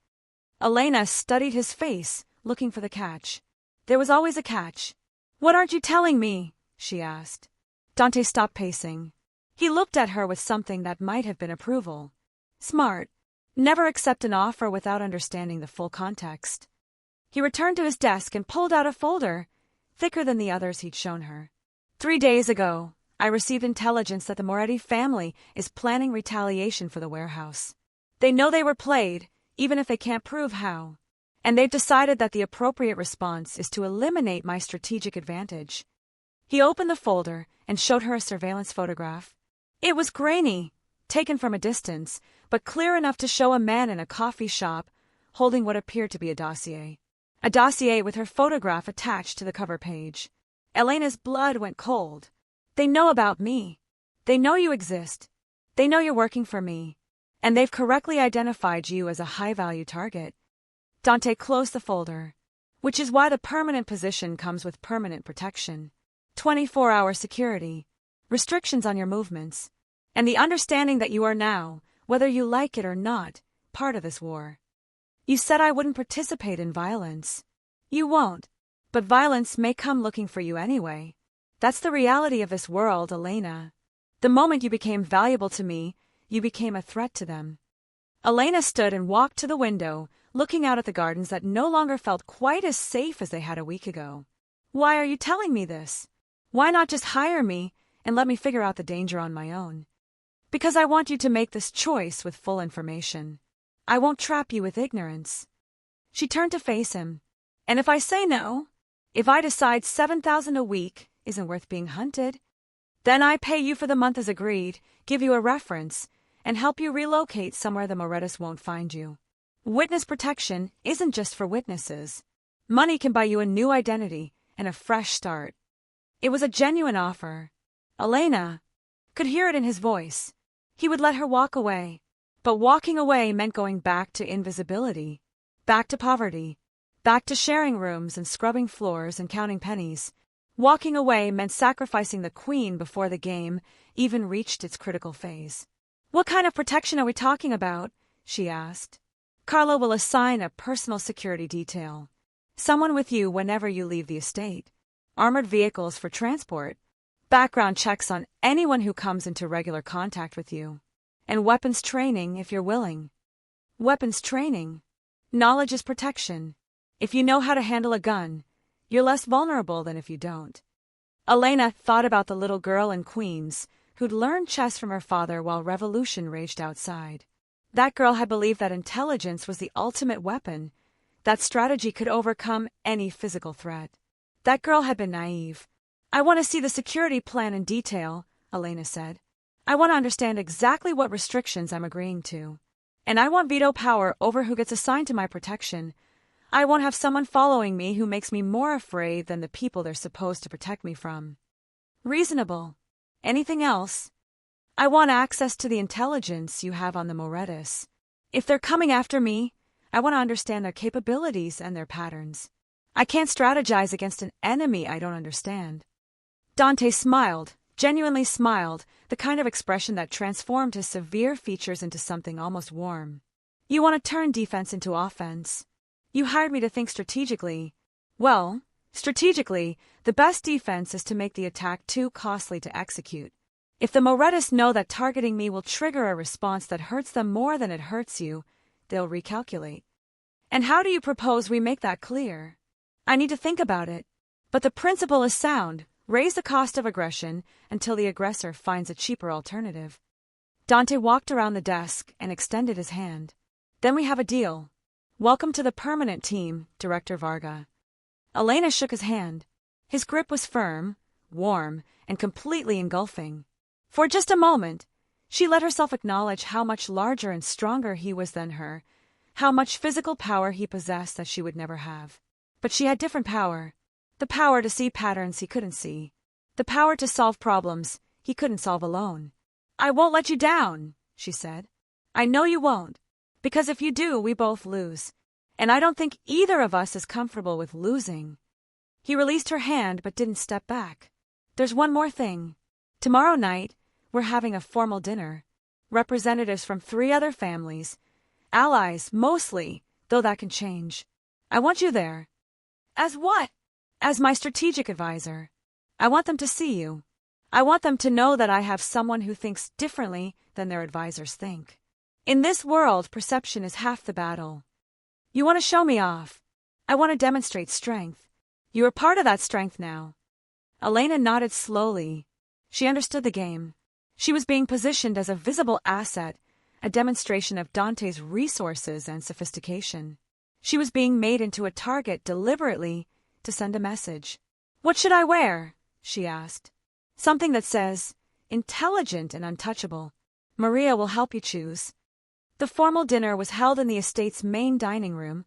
[SPEAKER 1] Elena studied his face, looking for the catch. There was always a catch. "What aren't you telling me?" she asked. Dante stopped pacing. He looked at her with something that might have been approval. "Smart. Never accept an offer without understanding the full context. He returned to his desk and pulled out a folder, thicker than the others he'd shown her. 3 days ago, I received intelligence that the Moretti family is planning retaliation for the warehouse. They know they were played, even if they can't prove how. And they've decided that the appropriate response is to eliminate my strategic advantage. He opened the folder and showed her a surveillance photograph. It was grainy, taken from a distance, but clear enough to show a man in a coffee shop holding what appeared to be a dossier. A dossier with her photograph attached to the cover page. Elena's blood went cold. They know about me. They know you exist. They know you're working for me. And they've correctly identified you as a high-value target. Dante closed the folder, which is why the permanent position comes with permanent protection. 24-hour security, restrictions on your movements, and the understanding that you are now, whether you like it or not, part of this war. You said I wouldn't participate in violence. You won't, but violence may come looking for you anyway. That's the reality of this world, Elena. The moment you became valuable to me, you became a threat to them. Elena stood and walked to the window, looking out at the gardens that no longer felt quite as safe as they had a week ago. Why are you telling me this? Why not just hire me and let me figure out the danger on my own? Because I want you to make this choice with full information. I won't trap you with ignorance. She turned to face him. And if I say no, if I decide 7,000 a week isn't worth being hunted, then I pay you for the month as agreed, give you a reference, and help you relocate somewhere the Morettis won't find you. Witness protection isn't just for witnesses. Money can buy you a new identity and a fresh start. It was a genuine offer. Elena could hear it in his voice. He would let her walk away. But walking away meant going back to invisibility, back to poverty, back to sharing rooms and scrubbing floors and counting pennies. Walking away meant sacrificing the queen before the game even reached its critical phase. What kind of protection are we talking about? She asked. Carlo will assign a personal security detail. Someone with you whenever you leave the estate. Armored vehicles for transport. Background checks on anyone who comes into regular contact with you. And weapons training if you're willing. Weapons training. Knowledge is protection. If you know how to handle a gun, you're less vulnerable than if you don't. Elena thought about the little girl in Queens who'd learned chess from her father while revolution raged outside. That girl had believed that intelligence was the ultimate weapon, that strategy could overcome any physical threat. That girl had been naive. I want to see the security plan in detail, Elena said. I want to understand exactly what restrictions I'm agreeing to. And I want veto power over who gets assigned to my protection. I won't have someone following me who makes me more afraid than the people they're supposed to protect me from. Reasonable. Anything else? I want access to the intelligence you have on the Morettis. If they're coming after me, I want to understand their capabilities and their patterns. I can't strategize against an enemy I don't understand. Dante smiled, genuinely smiled, the kind of expression that transformed his severe features into something almost warm. You want to turn defense into offense. You hired me to think strategically. Well, strategically, the best defense is to make the attack too costly to execute. If the Morettis know that targeting me will trigger a response that hurts them more than it hurts you, they'll recalculate. And how do you propose we make that clear? I need to think about it. But the principle is sound. Raise the cost of aggression until the aggressor finds a cheaper alternative. Dante walked around the desk and extended his hand. Then we have a deal. Welcome to the permanent team, Director Varga. Elena shook his hand. His grip was firm, warm, and completely engulfing. For just a moment, she let herself acknowledge how much larger and stronger he was than her, how much physical power he possessed that she would never have. But she had different power. The power to see patterns he couldn't see. The power to solve problems he couldn't solve alone. I won't let you down, she said. I know you won't. Because if you do, we both lose. And I don't think either of us is comfortable with losing. He released her hand but didn't step back. There's one more thing. Tomorrow night, we're having a formal dinner. Representatives from 3 other families. Allies, mostly, though that can change. I want you there. As what? As my strategic advisor. I want them to see you. I want them to know that I have someone who thinks differently than their advisors think. In this world, perception is half the battle. You want to show me off. I want to demonstrate strength. You are part of that strength now. Elena nodded slowly. She understood the game. She was being positioned as a visible asset, a demonstration of Dante's resources and sophistication. She was being made into a target deliberately to send a message. "What should I wear?" she asked. "Something that says, intelligent and untouchable. Maria will help you choose." The formal dinner was held in the estate's main dining room,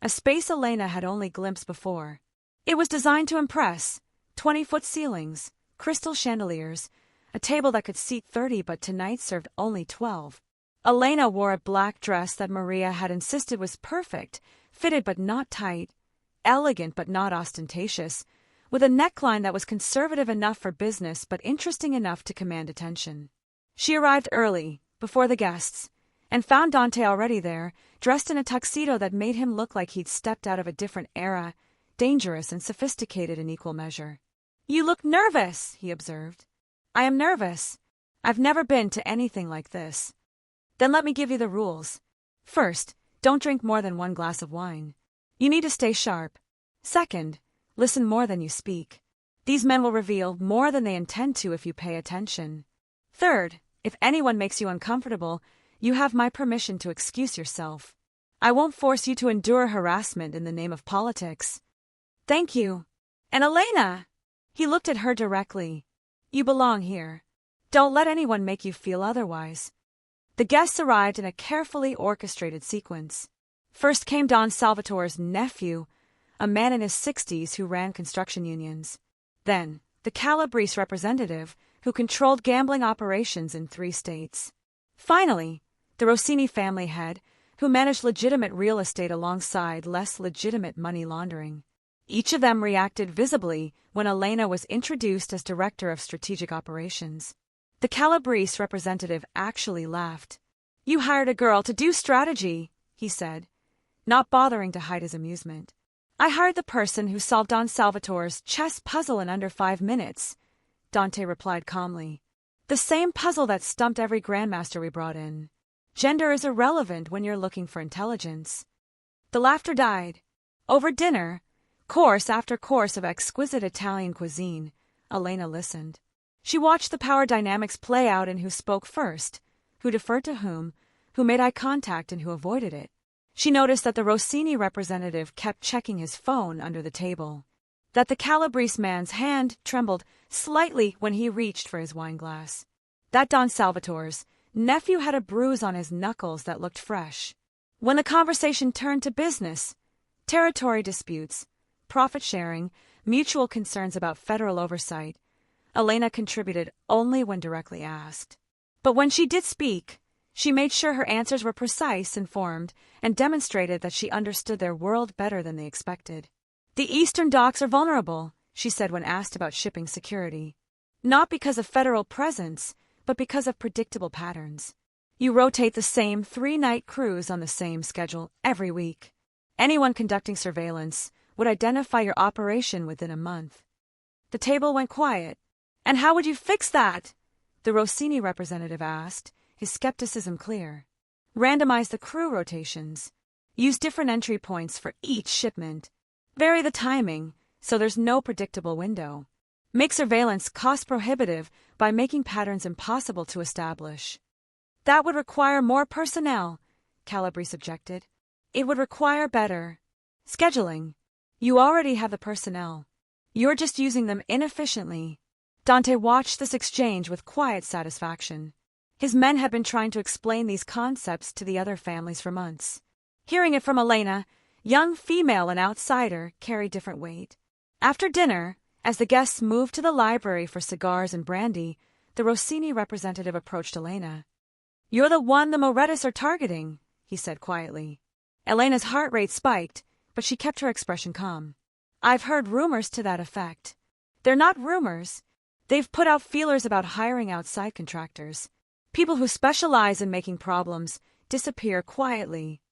[SPEAKER 1] a space Elena had only glimpsed before. It was designed to impress: 20-foot ceilings, crystal chandeliers, a table that could seat 30 but tonight served only 12. Elena wore a black dress that Maria had insisted was perfect, fitted but not tight, elegant but not ostentatious, with a neckline that was conservative enough for business but interesting enough to command attention. She arrived early, before the guests, and found Dante already there, dressed in a tuxedo that made him look like he'd stepped out of a different era, dangerous and sophisticated in equal measure. "You look nervous," he observed. "I am nervous. I've never been to anything like this." "Then let me give you the rules. First, don't drink more than 1 glass of wine. You need to stay sharp. Second, listen more than you speak. These men will reveal more than they intend to if you pay attention. Third, if anyone makes you uncomfortable, you have my permission to excuse yourself. I won't force you to endure harassment in the name of politics." "Thank you. And Elena!" He looked at her directly. "You belong here. Don't let anyone make you feel otherwise." The guests arrived in a carefully orchestrated sequence. First came Don Salvatore's nephew, a man in his 60s who ran construction unions. Then, the Calabrese representative, who controlled gambling operations in 3 states. Finally, the Rossini family head, who managed legitimate real estate alongside less legitimate money laundering. Each of them reacted visibly when Elena was introduced as Director of Strategic Operations. The Calabrese representative actually laughed. "You hired a girl to do strategy," he said, not bothering to hide his amusement. "I hired the person who solved Don Salvatore's chess puzzle in under 5 minutes," Dante replied calmly. "The same puzzle that stumped every grandmaster we brought in. Gender is irrelevant when you're looking for intelligence." The laughter died. Over dinner, course after course of exquisite Italian cuisine, Elena listened. She watched the power dynamics play out in who spoke first, who deferred to whom, who made eye contact and who avoided it. She noticed that the Rossini representative kept checking his phone under the table, that the Calabrese man's hand trembled slightly when he reached for his wineglass, that Don Salvatore's nephew had a bruise on his knuckles that looked fresh. When the conversation turned to business, territory disputes, profit sharing, mutual concerns about federal oversight, Elena contributed only when directly asked. But when she did speak, she made sure her answers were precise, informed, and demonstrated that she understood their world better than they expected. "The eastern docks are vulnerable," she said when asked about shipping security. "Not because of federal presence, but because of predictable patterns. You rotate the same 3-night cruise on the same schedule every week. Anyone conducting surveillance would identify your operation within a month." The table went quiet. "And how would you fix that?" the Rossini representative asked, his skepticism clear. "Randomize the crew rotations. Use different entry points for each shipment. Vary the timing, so there's no predictable window. Make surveillance cost-prohibitive by making patterns impossible to establish." "That would require more personnel," Calabrese objected. "It would require better scheduling. You already have the personnel. You're just using them inefficiently." Dante watched this exchange with quiet satisfaction. His men had been trying to explain these concepts to the other families for months. Hearing it from Elena, young female and outsider, carried different weight. After dinner, as the guests moved to the library for cigars and brandy, the Rossini representative approached Elena. "You're the one the Morettas are targeting," he said quietly. Elena's heart rate spiked, but she kept her expression calm. "I've heard rumors to that effect." "They're not rumors. They've put out feelers about hiring outside contractors. People who specialize in making problems disappear quietly."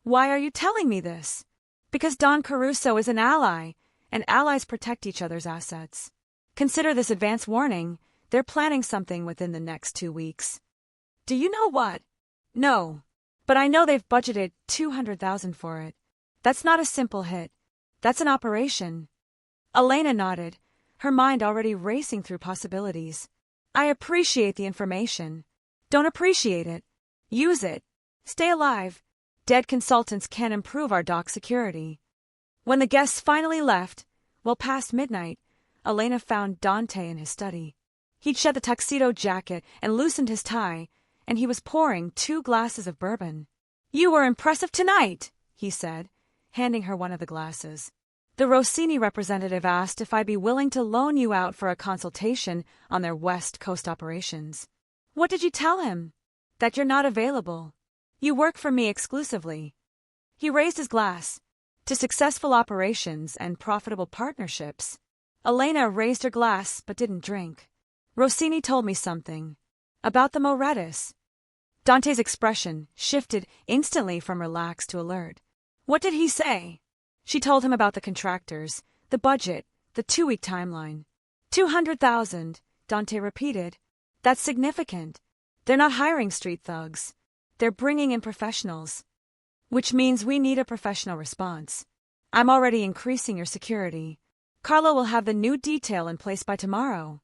[SPEAKER 1] "Why are you telling me this?" "Because Don Caruso is an ally, and allies protect each other's assets. Consider this advance warning. They're planning something within the next 2 weeks." "Do you know what?" No. But I know they've budgeted 200,000 for it. That's not a simple hit. That's an operation. Elena nodded, her mind already racing through possibilities. I appreciate the information. Don't appreciate it. Use it. Stay alive. Dead consultants can improve our dock security. When the guests finally left, well past midnight, Elena found Dante in his study. He'd shed the tuxedo jacket and loosened his tie, and he was pouring 2 glasses of bourbon. You were impressive tonight, he said, handing her one of the glasses. The Rossini representative asked if I'd be willing to loan you out for a consultation on their West Coast operations. What did you tell him? That you're not available. You work for me exclusively. He raised his glass. To successful operations and profitable partnerships. Elena raised her glass but didn't drink. Rossini told me something. About the Morettis. Dante's expression shifted instantly from relaxed to alert. What did he say? She told him about the contractors, the budget, the 2-week timeline. 200,000, Dante repeated. That's significant. They're not hiring street thugs. They're bringing in professionals. Which means we need a professional response. I'm already increasing your security. Carlo will have the new detail in place by tomorrow.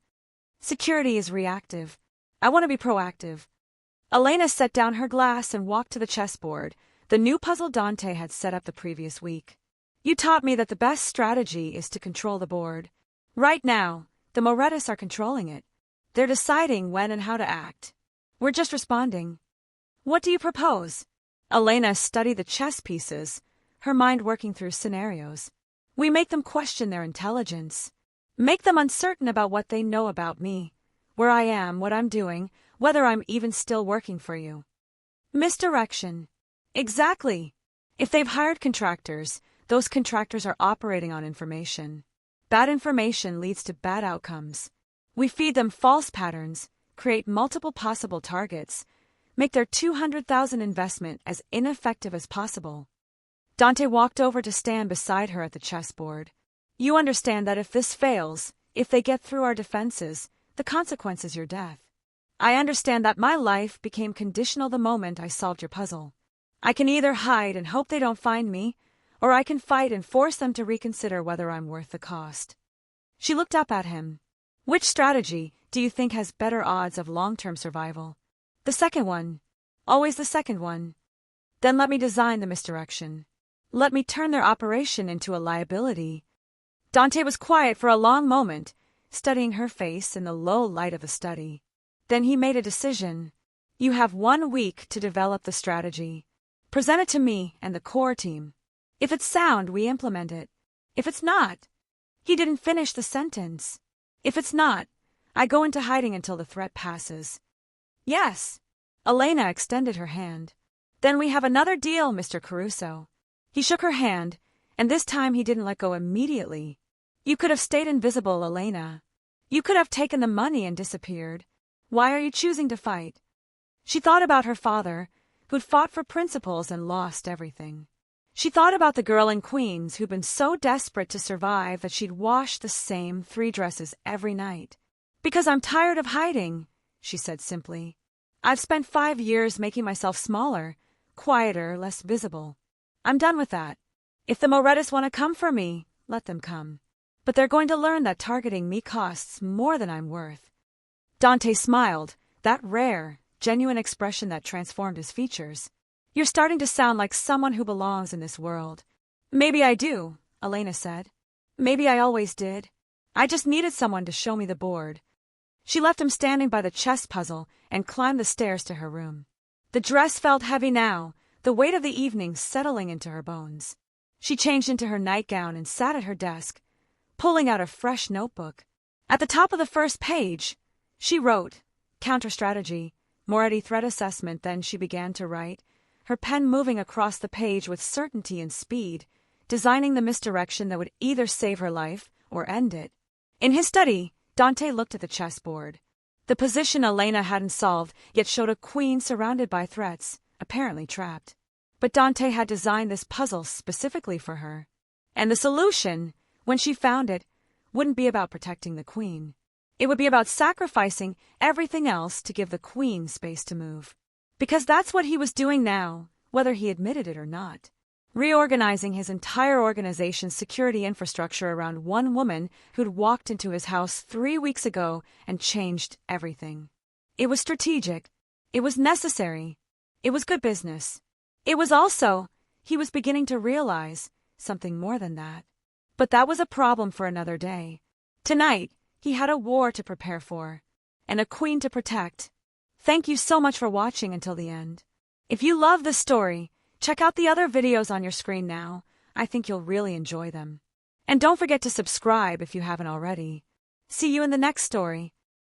[SPEAKER 1] Security is reactive. I want to be proactive. Elena set down her glass and walked to the chessboard, the new puzzle Dante had set up the previous week. You taught me that the best strategy is to control the board. Right now, the Morettis are controlling it. They're deciding when and how to act. We're just responding. What do you propose? Elena studied the chess pieces, her mind working through scenarios. We make them question their intelligence. Make them uncertain about what they know about me, where I am, what I'm doing, whether I'm even still working for you. Misdirection. Exactly. If they've hired contractors, those contractors are operating on information. Bad information leads to bad outcomes. We feed them false patterns, create multiple possible targets, make their 200,000 investment as ineffective as possible. Dante walked over to stand beside her at the chessboard. You understand that if this fails, if they get through our defenses, the consequence is your death. I understand that my life became conditional the moment I solved your puzzle. I can either hide and hope they don't find me, or I can fight and force them to reconsider whether I'm worth the cost. She looked up at him. Which strategy do you think has better odds of long-term survival? The second one. Always the second one. Then let me design the misdirection. Let me turn their operation into a liability. Dante was quiet for a long moment, studying her face in the low light of the study. Then he made a decision. You have 1 week to develop the strategy. Present it to me and the core team. If it's sound, we implement it. If it's not, he didn't finish the sentence. If it's not, I go into hiding until the threat passes. Yes. Elena extended her hand. Then we have another deal, Mr. Caruso. He shook her hand, and this time he didn't let go immediately. You could have stayed invisible, Elena. You could have taken the money and disappeared. Why are you choosing to fight? She thought about her father, who'd fought for principles and lost everything. She thought about the girl in Queens who'd been so desperate to survive that she'd wash the same 3 dresses every night. Because I'm tired of hiding, she said simply. I've spent 5 years making myself smaller, quieter, less visible. I'm done with that. If the Morettis want to come for me, let them come. But they're going to learn that targeting me costs more than I'm worth. Dante smiled, that rare, genuine expression that transformed his features. You're starting to sound like someone who belongs in this world. Maybe I do, Elena said. Maybe I always did. I just needed someone to show me the board. She left him standing by the chess puzzle and climbed the stairs to her room. The dress felt heavy now, the weight of the evening settling into her bones. She changed into her nightgown and sat at her desk, pulling out a fresh notebook. At the top of the first page, she wrote, Counter-strategy, Moretti threat assessment. Then she began to write, her pen moving across the page with certainty and speed, designing the misdirection that would either save her life or end it. In his study, Dante looked at the chessboard. The position Elena hadn't solved yet showed a queen surrounded by threats, apparently trapped. But Dante had designed this puzzle specifically for her. And the solution, when she found it, wouldn't be about protecting the queen. It would be about sacrificing everything else to give the queen space to move. Because that's what he was doing now, whether he admitted it or not. Reorganizing his entire organization's security infrastructure around one woman who'd walked into his house 3 weeks ago and changed everything. It was strategic. It was necessary. It was good business. It was also, he was beginning to realize, something more than that. But that was a problem for another day. Tonight, he had a war to prepare for, and a queen to protect. Thank you so much for watching until the end. If you love this story, check out the other videos on your screen now. I think you'll really enjoy them. And don't forget to subscribe if you haven't already. See you in the next story.